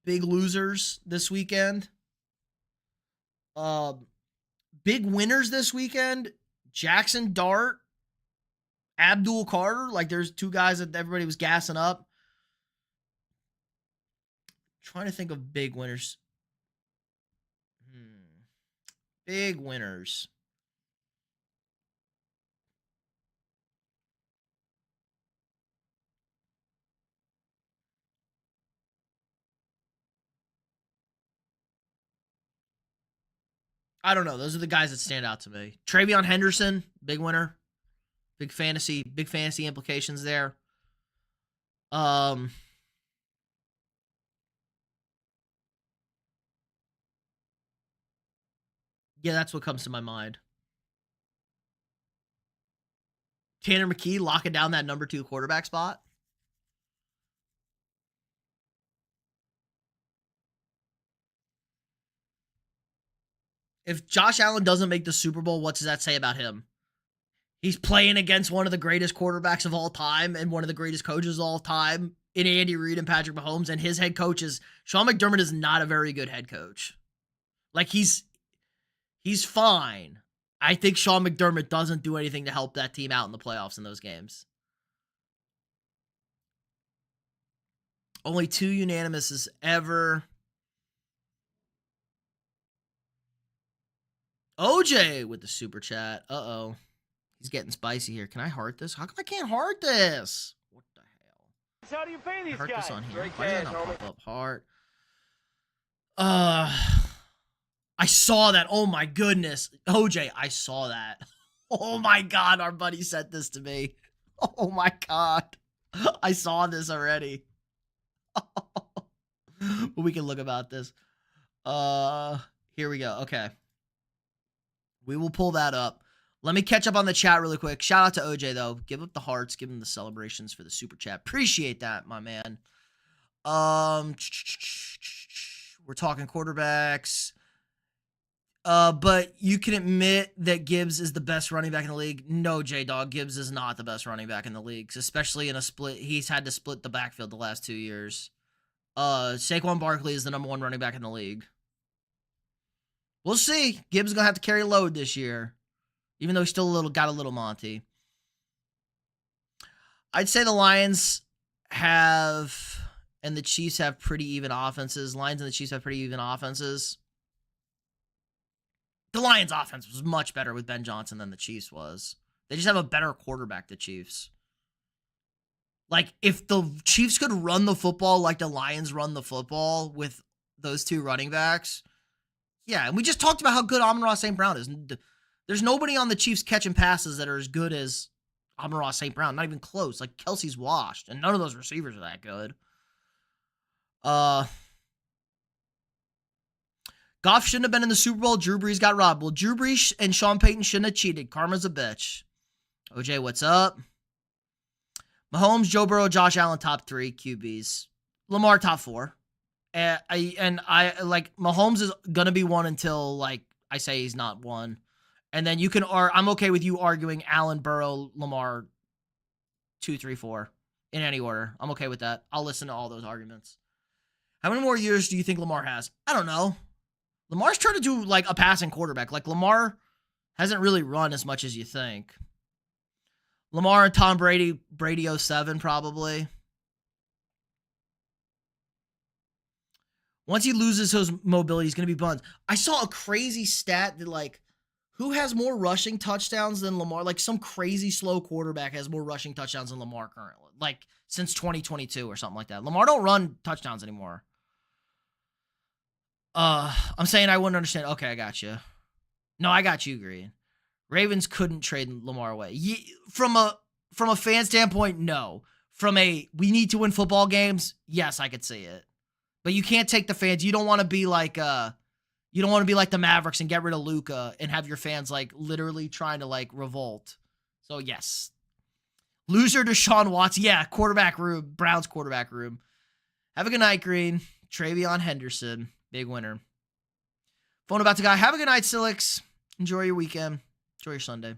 Big losers this weekend. Big winners this weekend. Jackson Dart, Abdul Carter. Like, there's 2 guys that everybody was gassing up. Trying to think of big winners. Big winners. I don't know. Those are the guys that stand out to me. Travion Henderson, big winner. Big fantasy implications there. Yeah, that's what comes to my mind. Tanner McKee locking down that number 2 quarterback spot. If Josh Allen doesn't make the Super Bowl, what does that say about him? He's playing against one of the greatest quarterbacks of all time and one of the greatest coaches of all time in Andy Reid and Patrick Mahomes, and his head coach is Sean McDermott is not a very good head coach. Like, he's fine. I think Sean McDermott doesn't do anything to help that team out in the playoffs in those games. Only 2 unanimouses ever. OJ with the super chat. Uh-oh. He's getting spicy here. Can I heart this? How come I can't heart this? What the hell? How do you pay these heart guys? This on here. Why did that not pop up? Heart. I saw that. Oh my goodness. OJ, I saw that. Oh my God. Our buddy sent this to me. Oh my God. I saw this already. But we can look about this. Here we go. Okay. We will pull that up. Let me catch up on the chat really quick. Shout out to OJ, though. Give up the hearts. Give him the celebrations for the super chat. Appreciate that, my man. We're talking quarterbacks. But you can admit that Gibbs is the best running back in the league. No, J-Dog, Gibbs is not the best running back in the league, especially in a split. He's had to split the backfield the last 2 years. Saquon Barkley is the number 1 running back in the league. We'll see. Gibbs is going to have to carry load this year, even though he's still got a little Monty. I'd say the Lions and the Chiefs have pretty even offenses. Lions and the Chiefs have pretty even offenses. The Lions' offense was much better with Ben Johnson than the Chiefs was. They just have a better quarterback, the Chiefs. Like, if the Chiefs could run the football like the Lions run the football with those 2 running backs, yeah, and we just talked about how good Amon-Ra St. Brown is. There's nobody on the Chiefs catching passes that are as good as Amon-Ra St. Brown. Not even close. Like, Kelsey's washed, and none of those receivers are that good. Goff shouldn't have been in the Super Bowl. Drew Brees got robbed. Well, Drew Brees and Sean Payton shouldn't have cheated. Karma's a bitch. OJ, what's up? Mahomes, Joe Burrow, Josh Allen, top 3 QBs. Lamar, top 4. And I like Mahomes is gonna be 1 until like I say he's not 1. And then I'm okay with you arguing Allen, Burrow, Lamar, 2, 3, 4 in any order. I'm okay with that. I'll listen to all those arguments. How many more years do you think Lamar has? I don't know. Lamar's trying to do like a passing quarterback. Like Lamar hasn't really run as much as you think. Lamar and Tom Brady 07 probably. Once he loses his mobility, he's going to be buns. I saw a crazy stat that like, who has more rushing touchdowns than Lamar? Like some crazy slow quarterback has more rushing touchdowns than Lamar currently. Like since 2022 or something like that. Lamar don't run touchdowns anymore. I'm saying I wouldn't understand. Okay, I got you. No, I got you, Green. Ravens couldn't trade Lamar away. From a fan standpoint, no. From a we need to win football games, yes, I could see it. But you can't take the fans. You don't want to be like the Mavericks and get rid of Luka and have your fans like literally trying to like revolt. So yes. Loser Deshaun Watson. Yeah, quarterback room. Browns quarterback room. Have a good night, Green. Travion Henderson. Big winner. Phone about to guy. Have a good night, Silix. Enjoy your weekend. Enjoy your Sunday.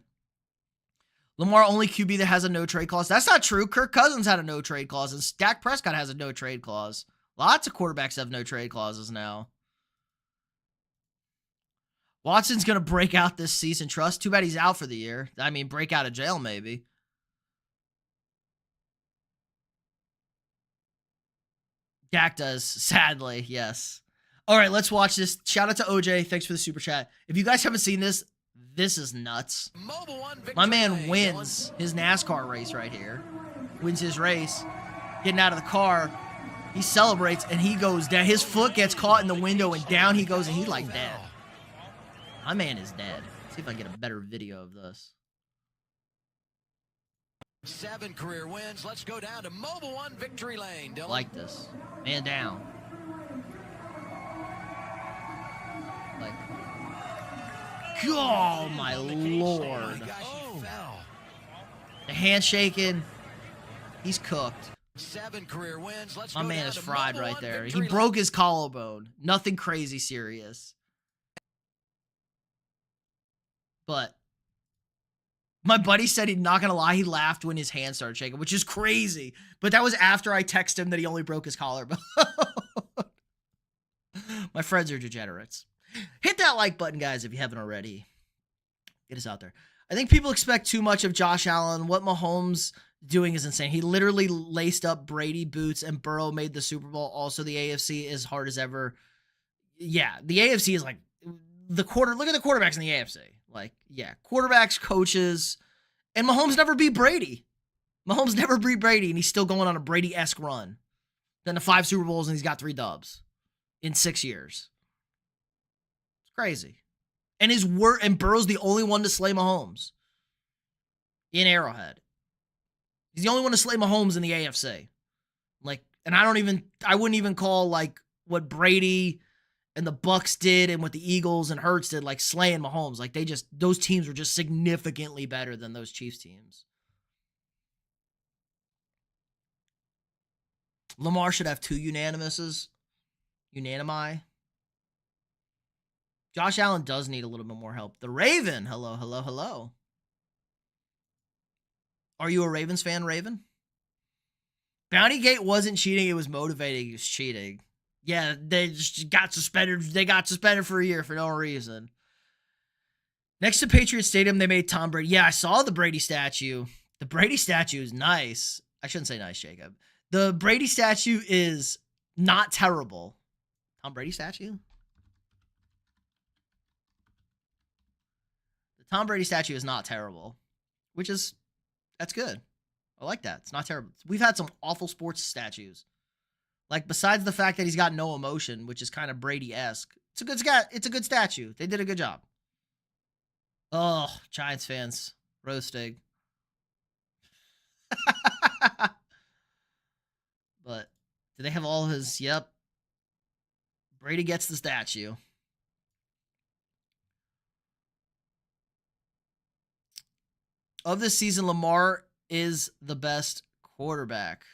Lamar only QB that has a no trade clause. That's not true. Kirk Cousins had a no trade clause, and Dak Prescott has a no trade clause. Lots of quarterbacks have no trade clauses now. Watson's going to break out this season. Trust. Too bad he's out for the year. I mean, break out of jail maybe. Dak does, sadly, yes. All right, let's watch this. Shout out to OJ. Thanks for the super chat. If you guys haven't seen this, this is nuts. My man wins his NASCAR race right here. Wins his race. Getting out of the car. He celebrates, and he goes down. His foot gets caught in the window, and down he goes, and he's like dead. My man is dead. Let's see if I can get a better video of this. 7 career wins. Let's go down to Mobile One Victory Lane. Dylan. Like this. Man down. Like, oh my lord. The handshaking. He's cooked. 7 career wins. Let's My go man down is to fried Mobile right One there. He Victory broke Lane. his collarbone. Nothing crazy serious. But my buddy said he's not going to lie. He laughed when his hand started shaking, which is crazy. But that was after I texted him that he only broke his collarbone. My friends are degenerates. Hit that like button, guys, if you haven't already. Get us out there. I think people expect too much of Josh Allen. What Mahomes doing is insane. He literally laced up Brady boots, and Burrow made the Super Bowl. Also, the AFC is hard as ever. Yeah, the AFC is like look at the quarterbacks in the AFC. Like, yeah, quarterbacks, coaches, and Mahomes never beat Brady. Mahomes never beat Brady, and he's still going on a Brady-esque run. Then the 5 Super Bowls, and he's got 3 dubs in 6 years. It's crazy. And Burrow's the only one to slay Mahomes in Arrowhead. He's the only one to slay Mahomes in the AFC. Like, and I wouldn't even call like what Brady and the Bucks did and what the Eagles and Hurts did, like slaying Mahomes. Like those teams were just significantly better than those Chiefs teams. Lamar should have 2 unanimouses. Unanimi. Josh Allen does need a little bit more help. The Raven. Hello, hello, hello. Are you a Ravens fan, Raven? Bountygate wasn't cheating. It was motivating. It was cheating. Yeah, they just got suspended. They got suspended for a year for no reason. Next to Patriots Stadium, they made Tom Brady. Yeah, I saw the Brady statue. The Brady statue is nice. I shouldn't say nice, Jacob. The Brady statue is not terrible. Tom Brady statue? The Tom Brady statue is not terrible, that's good. I like that. It's not terrible. We've had some awful sports statues. Like, besides the fact that he's got no emotion, which is kind of Brady-esque, it's a good statue. They did a good job. Oh, Giants fans roasting. But do they have all his? Yep. Brady gets the statue. Of this season, Lamar is the best quarterback.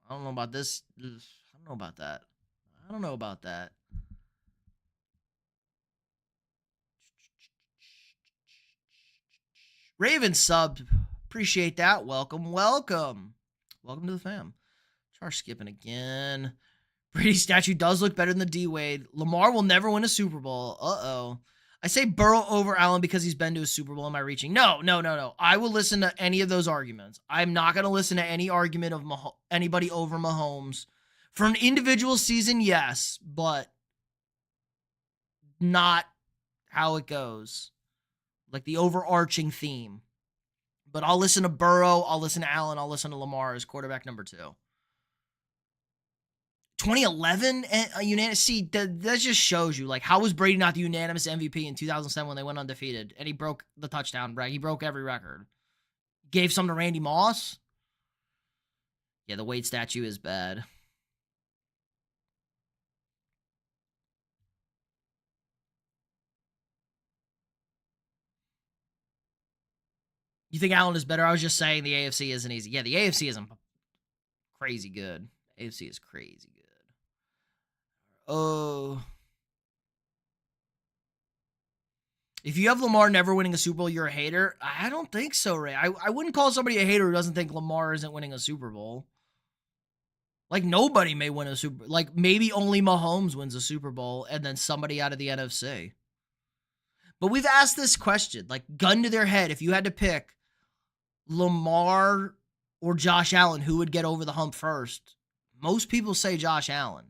I don't know about this. I don't know about that. I don't know about that. Raven sub. Appreciate that. Welcome, welcome. Welcome to the fam. Charge skipping again. Brady's statue does look better than the D-Wade. Lamar will never win a Super Bowl. Uh-oh. I say Burrow over Allen because he's been to a Super Bowl. Am I reaching? No. I will listen to any of those arguments. I'm not going to listen to any argument of anybody over Mahomes. For an individual season, yes, but not how it goes. Like the overarching theme. But I'll listen to Burrow, I'll listen to Allen, I'll listen to Lamar as quarterback number 2. 2011 unanimous. See, that just shows you, like, how was Brady not the unanimous MVP in 2007 when they went undefeated and he broke the touchdown brag? He broke every record. Gave some to Randy Moss. Yeah, the Wade statue is bad. You think Allen is better? I was just saying the AFC isn't easy. Yeah, the AFC isn't crazy good. The AFC is crazy good. Oh. If you have Lamar never winning a Super Bowl, you're a hater? I don't think so, Ray. I wouldn't call somebody a hater who doesn't think Lamar isn't winning a Super Bowl. Like, nobody may win a Super Bowl. Like, maybe only Mahomes wins a Super Bowl and then somebody out of the NFC. But we've asked this question, like, gun to their head, if you had to pick Lamar or Josh Allen, who would get over the hump first? Most people say Josh Allen.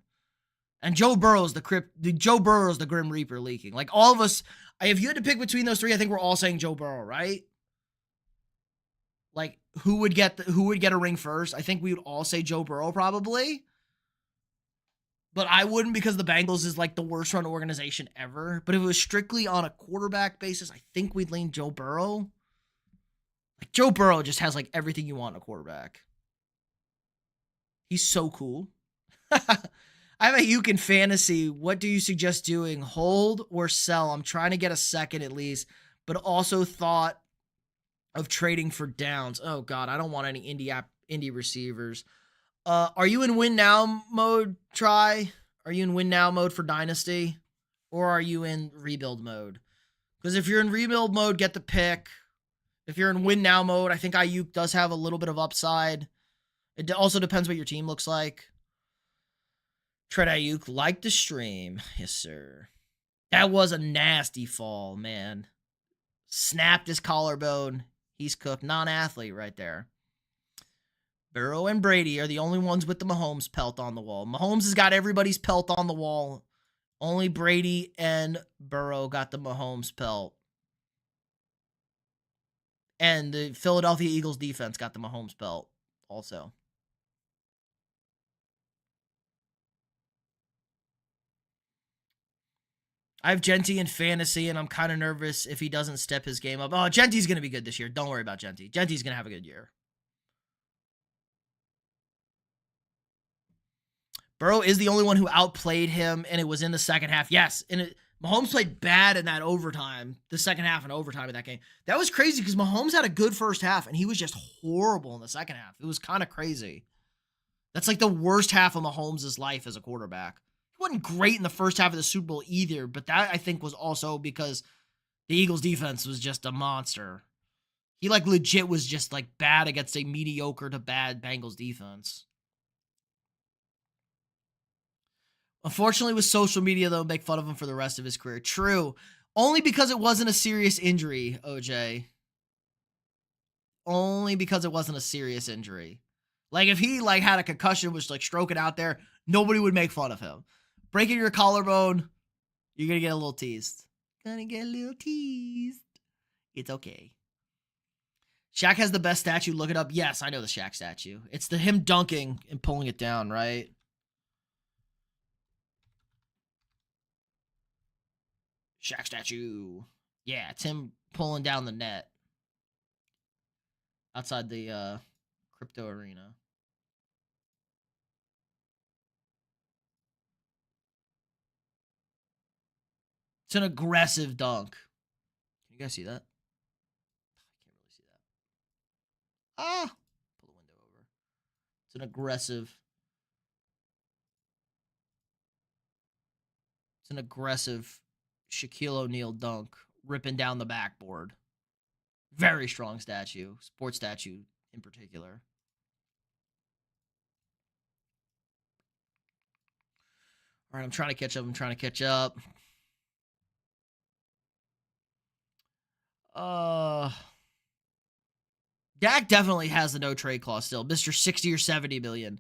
And Joe Burrow's the Grim Reaper leaking. Like, all of us, if you had to pick between those three, I think we're all saying Joe Burrow, right? Like, who would get a ring first? I think we would all say Joe Burrow probably. But I wouldn't, because the Bengals is like the worst run organization ever. But if it was strictly on a quarterback basis, I think we'd lean Joe Burrow. Like, Joe Burrow just has like everything you want in a quarterback. He's so cool. I have a Uke in fantasy. What do you suggest doing? Hold or sell? I'm trying to get a second at least, but also thought of trading for Downs. Oh God, I don't want any indie receivers. Are you in win now mode, Try? Are you in win now mode for Dynasty? Or are you in rebuild mode? Because if you're in rebuild mode, get the pick. If you're in win now mode, I think Ayuk does have a little bit of upside. It also depends what your team looks like. Tread Ayuk, like the stream. Yes, sir. That was a nasty fall, man. Snapped his collarbone. He's cooked. Non-athlete right there. Burrow and Brady are the only ones with the Mahomes pelt on the wall. Mahomes has got everybody's pelt on the wall. Only Brady and Burrow got the Mahomes pelt. And the Philadelphia Eagles defense got the Mahomes pelt also. I have Genty in fantasy, and I'm kind of nervous if he doesn't step his game up. Oh, Genty's going to be good this year. Don't worry about Genty. Genty's going to have a good year. Burrow is the only one who outplayed him, and it was in the second half. Yes, and Mahomes played bad in that overtime, the second half and overtime of that game. That was crazy because Mahomes had a good first half, and he was just horrible in the second half. It was kind of crazy. That's like the worst half of Mahomes' life as a quarterback. He wasn't great in the first half of the Super Bowl either, but that I think was also because the Eagles defense was just a monster. He like legit was just like bad against a mediocre to bad Bengals defense. Unfortunately, with social media, they'll make fun of him for the rest of his career. True. Only because it wasn't a serious injury, OJ. Only because it wasn't a serious injury. Like, if he, like, had a concussion, was, like, stroking out there, nobody would make fun of him. Breaking your collarbone, you're going to get a little teased. Gonna get a little teased. It's okay. Shaq has the best statue. Look it up. Yes, I know the Shaq statue. It's the him dunking and pulling it down, right? Shaq statue. Yeah, it's him pulling down the net outside the crypto arena. It's an aggressive dunk. Can you guys see that? I can't really see that. Ah! Pull the window over. It's an aggressive Shaquille O'Neal dunk, ripping down the backboard. Very strong statue. Sports statue in particular. All right, I'm trying to catch up. Dak definitely has the no trade clause still. Mr. 60 or 70 million.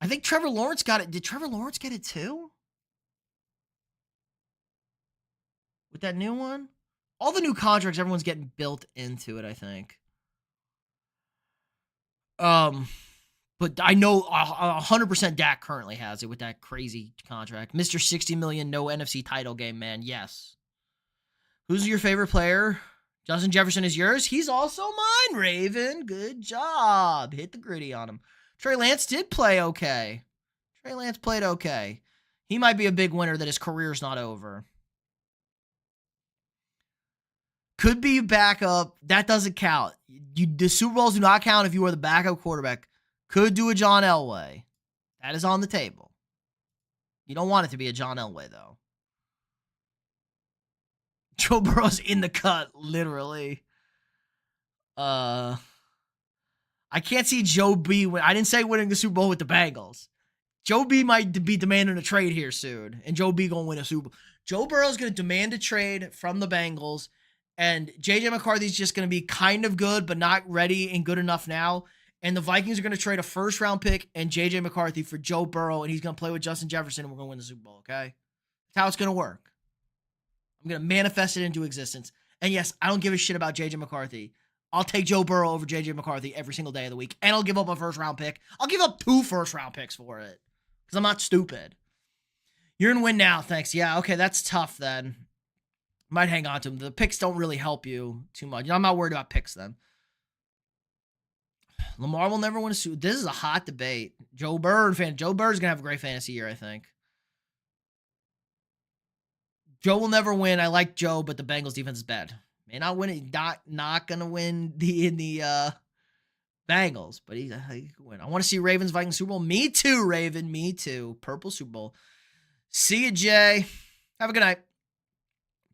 I think Trevor Lawrence got it. Did Trevor Lawrence get it too? With that new one? All the new contracts, everyone's getting built into it, I think. But I know 100% Dak currently has it with that crazy contract. Mr. 60 million, no NFC title game, man. Yes. Who's your favorite player? Justin Jefferson is yours. He's also mine, Raven. Good job. Hit the gritty on him. Trey Lance did play okay. Trey Lance played okay. He might be a big winner that his career's not over. Could be backup. That doesn't count. The Super Bowls do not count if you are the backup quarterback. Could do a John Elway. That is on the table. You don't want it to be a John Elway, though. Joe Burrow's in the cut, literally. I can't see Joe B. I didn't say winning the Super Bowl with the Bengals. Joe B might be demanding a trade here soon, and Joe B going to win a Super Bowl. Joe Burrow's going to demand a trade from the Bengals, and J.J. McCarthy's just going to be kind of good, but not ready and good enough now. And the Vikings are going to trade a first-round pick and J.J. McCarthy for Joe Burrow, and he's going to play with Justin Jefferson, and we're going to win the Super Bowl, okay? That's how it's going to work. I'm going to manifest it into existence. And yes, I don't give a shit about J.J. McCarthy. I'll take Joe Burrow over J.J. McCarthy every single day of the week, and I'll give up a first-round pick. I'll give up 2 first-round picks for it because I'm not stupid. You're in win now, thanks. Yeah, okay, that's tough then. Might hang on to them. The picks don't really help you too much. I'm not worried about picks then. Lamar will never win a Super Bowl. This is a hot debate. Joe Burrow's going to have a great fantasy year, I think. Joe will never win. I like Joe, but the Bengals defense is bad. May not win it. Not going to win the Bengals, but he could win. I want to see Ravens Vikings Super Bowl. Me too, Raven. Me too. Purple Super Bowl. See you, Jay. Have a good night.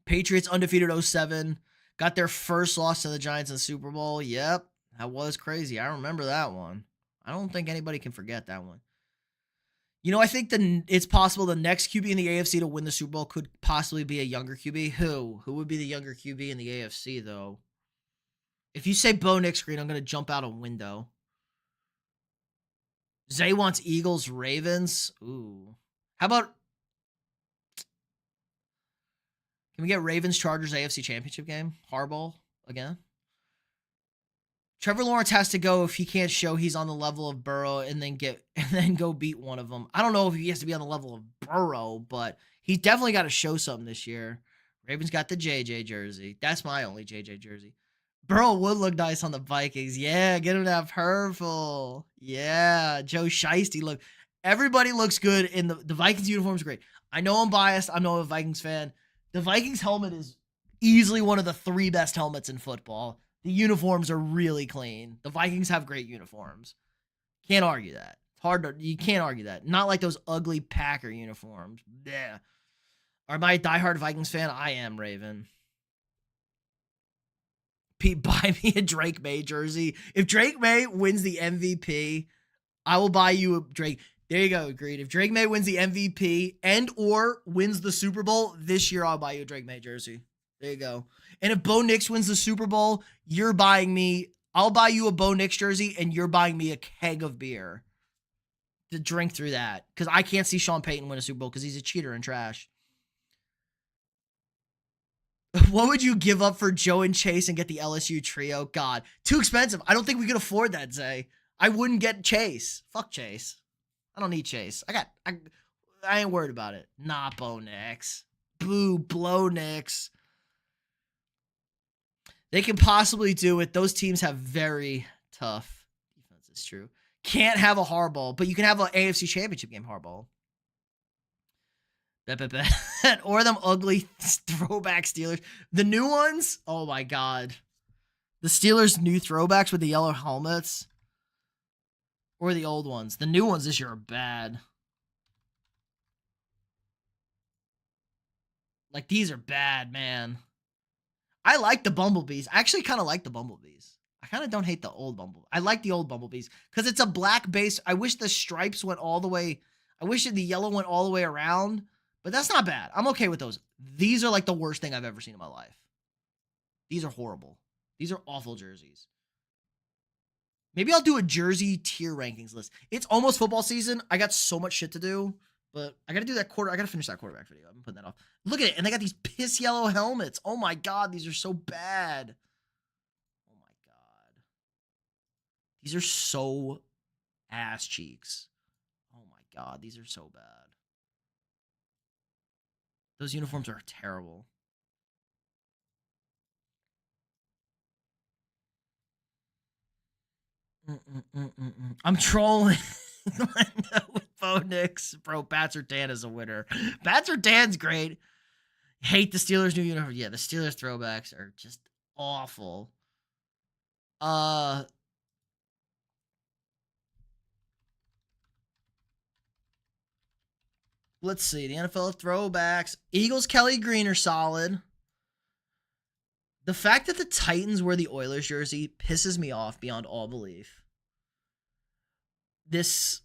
Patriots undefeated 07. Got their first loss to the Giants in the Super Bowl. Yep. That was crazy. I remember that one. I don't think anybody can forget that one. You know, I think it's possible the next QB in the AFC to win the Super Bowl could possibly be a younger QB. Who? Who would be the younger QB in the AFC, though? If you say Bo Nix Green, I'm going to jump out a window. Zay wants Eagles, Ravens. Ooh. How about... Can we get Ravens, Chargers, AFC Championship game? Harbaugh again? Trevor Lawrence has to go if he can't show he's on the level of Burrow and then go beat one of them. I don't know if he has to be on the level of Burrow, but he's definitely got to show something this year. Ravens got the JJ jersey. That's my only JJ jersey. Burrow would look nice on the Vikings. Yeah, get him that purple. Yeah, Joe Shiesty look. Everybody looks good in the Vikings uniform's great. I know I'm biased. I'm not a Vikings fan. The Vikings helmet is easily one of the 3 best helmets in football. The uniforms are really clean. The Vikings have great uniforms. Can't argue that. You can't argue that. Not like those ugly Packer uniforms. Yeah. Am I a diehard Vikings fan? I am, Raven. Pete, buy me a Drake May jersey. If Drake May wins the MVP, I will buy you a Drake. There you go, agreed. If Drake May wins the MVP and or wins the Super Bowl this year, I'll buy you a Drake May jersey. There you go. And if Bo Nix wins the Super Bowl, I'll buy you a Bo Nix jersey and you're buying me a keg of beer to drink through that. Because I can't see Sean Payton win a Super Bowl because he's a cheater and trash. What would you give up for Joe and Chase and get the LSU trio? God, too expensive. I don't think we could afford that, Zay. I wouldn't get Chase. Fuck Chase. I don't need Chase. I ain't worried about it. Nah, Bo Nix. Boo, blow Nix. They can possibly do it. Those teams have very tough defense. It's true. Can't have a hardball, but you can have an AFC Championship game hardball. Or them ugly throwback Steelers. The new ones, oh my God. The Steelers' new throwbacks with the yellow helmets. Or the old ones. The new ones this year are bad. Like, these are bad, man. I like the Bumblebees. I actually kind of like the Bumblebees. I kind of don't hate the old Bumblebee. I like the old Bumblebees because it's a black base. I wish the stripes went all the way. I wish the yellow went all the way around, but that's not bad. I'm okay with those. These are like the worst thing I've ever seen in my life. These are horrible. These are awful jerseys. Maybe I'll do a jersey tier rankings list. It's almost football season. I got so much shit to do, but I got to do that I got to finish that quarterback video. I'm putting that off. Look at it. And they got these piss yellow helmets. Oh my God. These are so bad. Oh my God. These are so ass cheeks. Oh my God. These are so bad. Those uniforms are terrible. I'm trolling with Bo Nix. Bro, Bats or Dan is a winner. Bats or Dan's great. Hate the Steelers' new uniform. Yeah, the Steelers throwbacks are just awful. Let's see. The NFL throwbacks. Eagles, Kelly Green are solid. The fact that the Titans wear the Oilers jersey pisses me off beyond all belief. This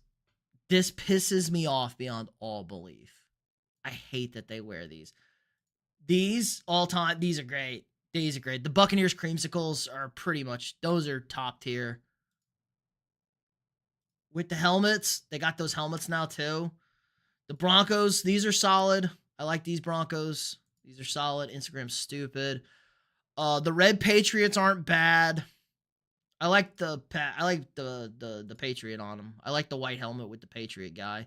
pisses me off beyond all belief. I hate that they wear these. These all time, these are great. These are great. The Buccaneers creamsicles are pretty much, those are top tier. With the helmets, they got those helmets now too. The Broncos, these are solid. I like these Broncos. These are solid. Instagram's stupid. The Red Patriots aren't bad. I like the Patriot on them. I like the white helmet with the Patriot guy.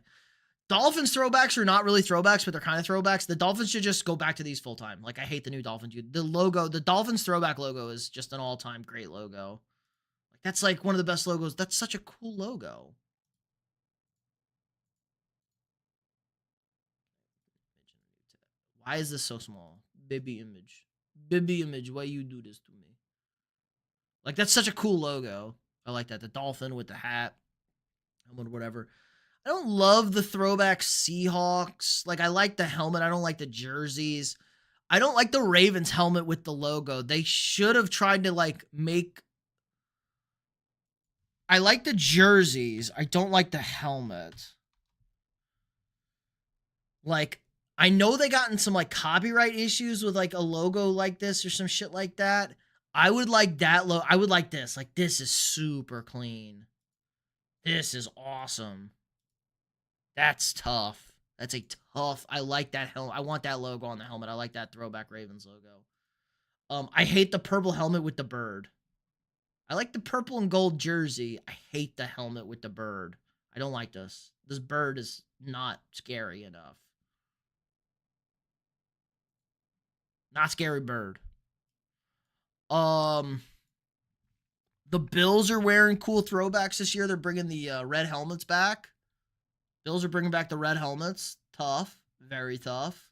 Dolphins throwbacks are not really throwbacks, but they're kind of throwbacks. The Dolphins should just go back to these full time. Like, I hate the new Dolphins. The logo, the Dolphins throwback logo is just an all-time great logo. Like, that's like one of the best logos. That's such a cool logo. Why is this so small? Baby image. Baby image, why you do this to me? Like, that's such a cool logo. I like that. The dolphin with the hat. Whatever. I don't love the throwback Seahawks. Like, I like the helmet. I don't like the jerseys. I don't like the Ravens helmet with the logo. They should have tried to, like, make... I like the jerseys. I don't like the helmet. Like, I know they got in some, like, copyright issues with, like, a logo like this or some shit like that. I would like that logo. I would like this. Like, this is super clean. This is awesome. That's tough. That's a tough. I like that helmet. I want that logo on the helmet. I like that throwback Ravens logo. I hate the purple helmet with the bird. I like the purple and gold jersey. I hate the helmet with the bird. I don't like this. This bird is not scary enough. Not scary bird. The Bills are wearing cool throwbacks this year. They're bringing the red helmets back. Bills are bringing back the red helmets. Tough. Very tough.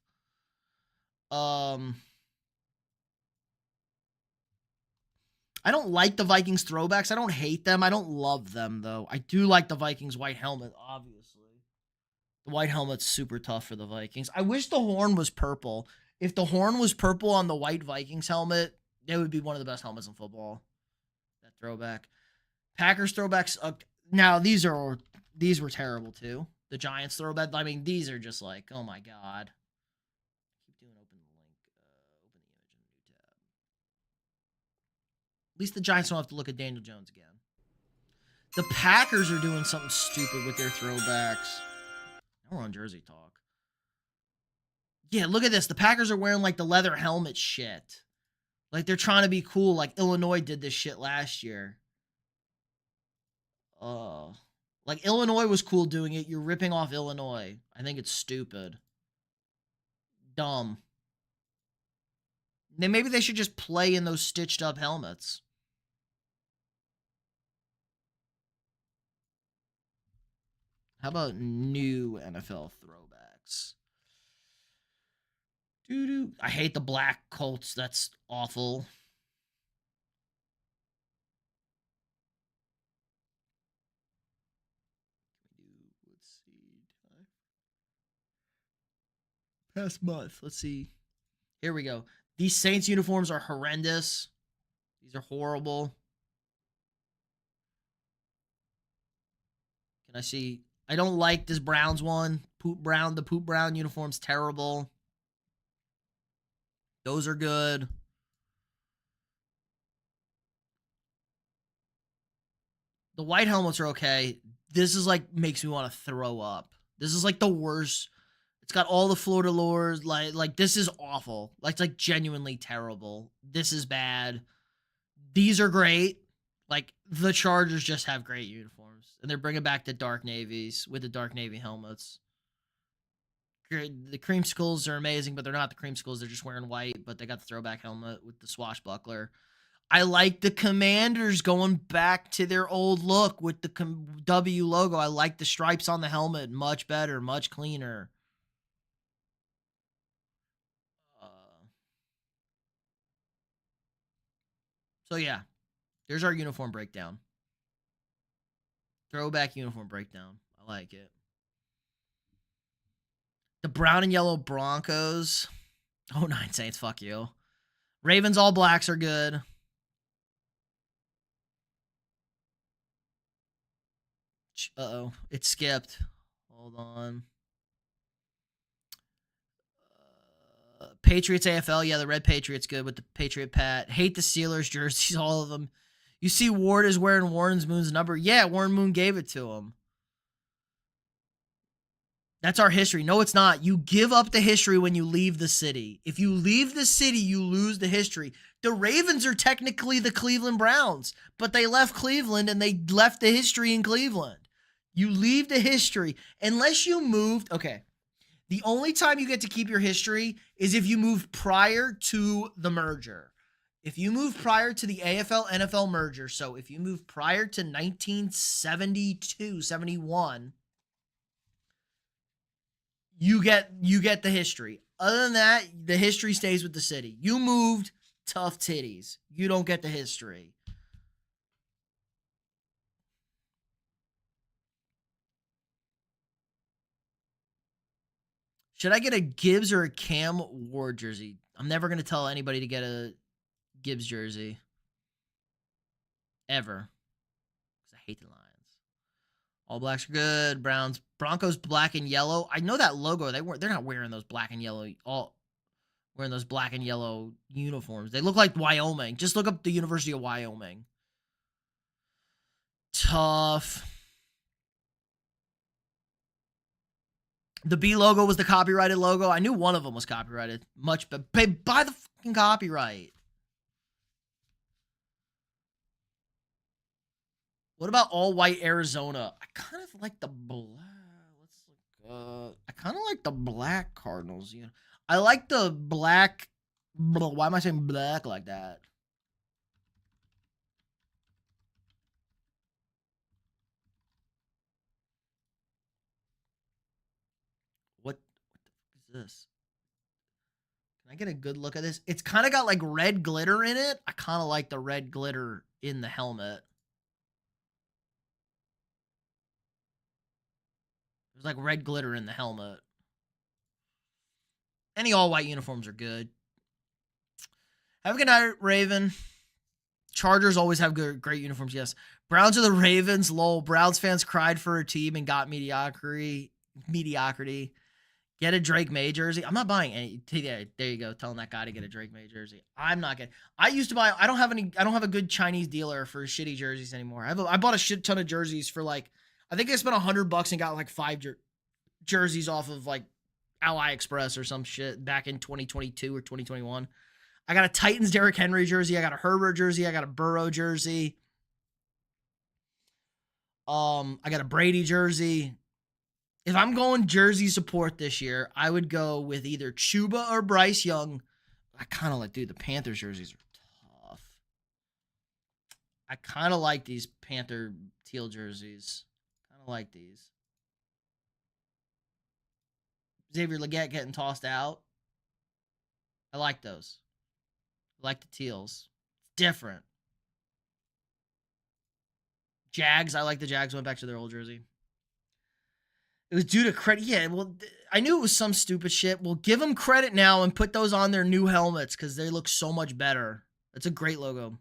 I don't like the Vikings throwbacks. I don't hate them. I don't love them, though. I do like the Vikings white helmet, obviously. The white helmet's super tough for the Vikings. I wish the horn was purple. If the horn was purple on the white Vikings helmet, it would be one of the best helmets in football. That throwback. Packers throwbacks. Now, these were terrible, too. The Giants throwback. I mean, these are just like, oh, my God. Keep doing open the link. Open the image in a new tab. At least the Giants don't have to look at Daniel Jones again. The Packers are doing something stupid with their throwbacks. Now we're on Jersey Talk. Yeah, look at this. The Packers are wearing like the leather helmet shit. Like they're trying to be cool. Like Illinois did this shit last year. Like Illinois was cool doing it. You're ripping off Illinois. I think it's stupid. Dumb. Then maybe they should just play in those stitched up helmets. How about new NFL throwbacks? I hate the black Colts. That's awful. Let's see. Past month. Let's see. Here we go. These Saints uniforms are horrendous. These are horrible. Can I see? I don't like this Browns one. The Poop Brown uniform's terrible. Those are good. The white helmets are okay. This is like makes me want to throw up. This is like the worst. It's got all the Florida lures. Like this is awful. Like it's like genuinely terrible. This is bad. These are great. Like the Chargers just have great uniforms, and they're bringing back the dark navies with the dark navy helmets. The creamskulls are amazing, but they're not the creamskulls. They're just wearing white, but they got the throwback helmet with the swashbuckler. I like the Commanders going back to their old look with the W logo. I like the stripes on the helmet. Much better, much cleaner. So, yeah, there's our uniform breakdown. Throwback uniform breakdown. I like it. The brown and yellow Broncos. Oh, 9 Saints. Fuck you. Ravens all blacks are good. Uh-oh. It skipped. Hold on. Patriots AFL. Yeah, the red Patriots good with the Patriot Pat. Hate the Steelers jerseys, all of them. You see Ward is wearing Warren Moon's number. Yeah, Warren Moon gave it to him. That's our history. No, it's not. You give up the history when you leave the city. If you leave the city, you lose the history. The Ravens are technically the Cleveland Browns, but they left Cleveland and they left the history in Cleveland. You leave the history unless you moved. Okay. The only time you get to keep your history is if you moved prior to the merger. If you move prior to the AFL NFL merger, so if you move prior to 1972, 71, you get the history. Other than that, the history stays with the city. You moved, tough titties. You don't get the history. Should I get a Gibbs or a Cam Ward jersey? I'm never going to tell anybody to get a Gibbs jersey. Ever. Because I hate the Lions. All blacks are good. Broncos black and yellow. I know that logo. They're not wearing those black and yellow. Wearing those black and yellow uniforms. They look like Wyoming. Just look up the University of Wyoming. Tough. The B logo was the copyrighted logo. I knew one of them was copyrighted. Much, but buy the fucking copyright. What about all white Arizona? I kind of like the black. I kind of like the black Cardinals. You know, I like the black. Why am I saying black like that? What the fuck is this? I get a good look at this. It's kind of got like red glitter in it. I kind of like the red glitter in the helmet. There's like red glitter in the helmet. Any all-white uniforms are good. Have a good night, Raven. Chargers always have great uniforms, yes. Browns are the Ravens. Lol. Browns fans cried for a team and got mediocrity. Get a Drake May jersey. I'm not buying any. Yeah, there you go. Telling that guy to get a Drake May jersey. I'm not getting. I used to buy. I don't have a good Chinese dealer for shitty jerseys anymore. I bought a shit ton of jerseys for like. I think I spent $100 and got like 5 jerseys off of like AliExpress or some shit back in 2022 or 2021. I got a Titans Derrick Henry jersey. I got a Herbert jersey. I got a Burrow jersey. I got a Brady jersey. If I'm going jersey support this year, I would go with either Chuba or Bryce Young. I kind of like, dude, the Panthers jerseys are tough. I kind of like these Panther teal jerseys. Kind of like these. Xavier Legette getting tossed out. I like those. I like the teals. It's different. Jags, I like the Jags went back to their old jersey. It was due to credit. Yeah, well, I knew it was some stupid shit. Well, give them credit now and put those on their new helmets because they look so much better. That's a great logo.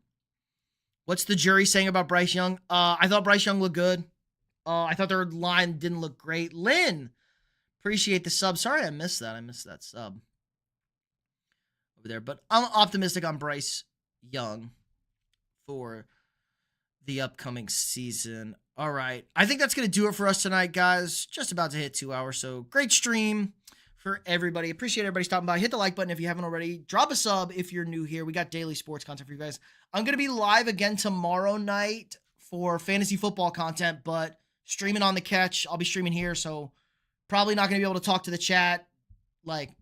What's the jury saying about Bryce Young? I thought Bryce Young looked good. I thought their line didn't look great. Lynn, appreciate the sub. Sorry I missed that. I missed that sub over there. But I'm optimistic on Bryce Young for the upcoming season. All right. I think that's going to do it for us tonight, guys. Just about to hit 2 hours. So great stream for everybody. Appreciate everybody stopping by. Hit the like button if you haven't already. Drop a sub if you're new here. We got daily sports content for you guys. I'm going to be live again tomorrow night for fantasy football content, but streaming on the catch. I'll be streaming here, so probably not going to be able to talk to the chat like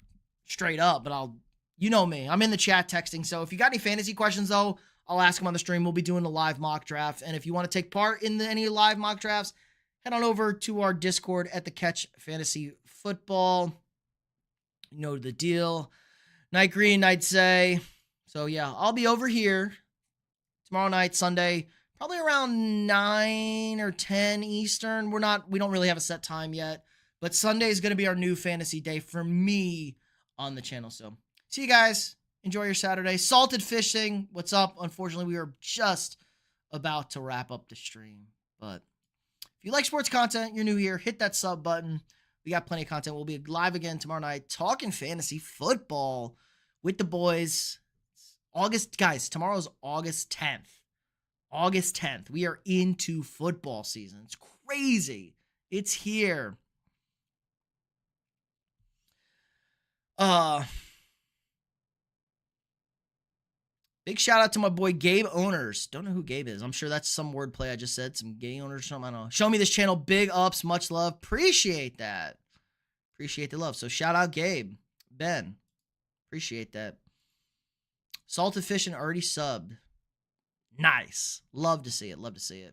straight up, but you know me. I'm in the chat texting. So if you got any fantasy questions, though, I'll ask them on the stream. We'll be doing a live mock draft. And if you want to take part in any live mock drafts, head on over to our Discord at the Catch Fantasy Football. You know the deal. Night Green, Night Say. So, yeah, I'll be over here tomorrow night, Sunday, probably around 9 or 10 Eastern. We don't really have a set time yet. But Sunday is going to be our new fantasy day for me on the channel. So, see you guys. Enjoy your Saturday. Salted Fishing, what's up? Unfortunately, we are just about to wrap up the stream. But if you like sports content, you're new here, hit that sub button. We got plenty of content. We'll be live again tomorrow night talking fantasy football with the boys. Guys, tomorrow's August 10th. August 10th. We are into football season. It's crazy. It's here. Big shout out to my boy Gabe Owners. Don't know who Gabe is. I'm sure that's some wordplay I just said. Some gay owners or something. I don't know. Show me this channel. Big ups. Much love. Appreciate that. Appreciate the love. So shout out Gabe. Ben. Appreciate that. Salted Fishing already subbed. Nice. Love to see it. Love to see it.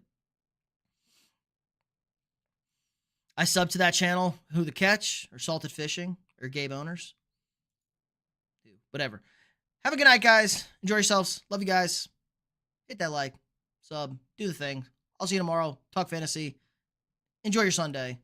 I subbed to that channel. Who the Catch or Salted Fishing or Gabe Owners. Whatever. Have a good night, guys. Enjoy yourselves. Love you guys. Hit that like, sub, do the thing. I'll see you tomorrow. Talk fantasy. Enjoy your Sunday.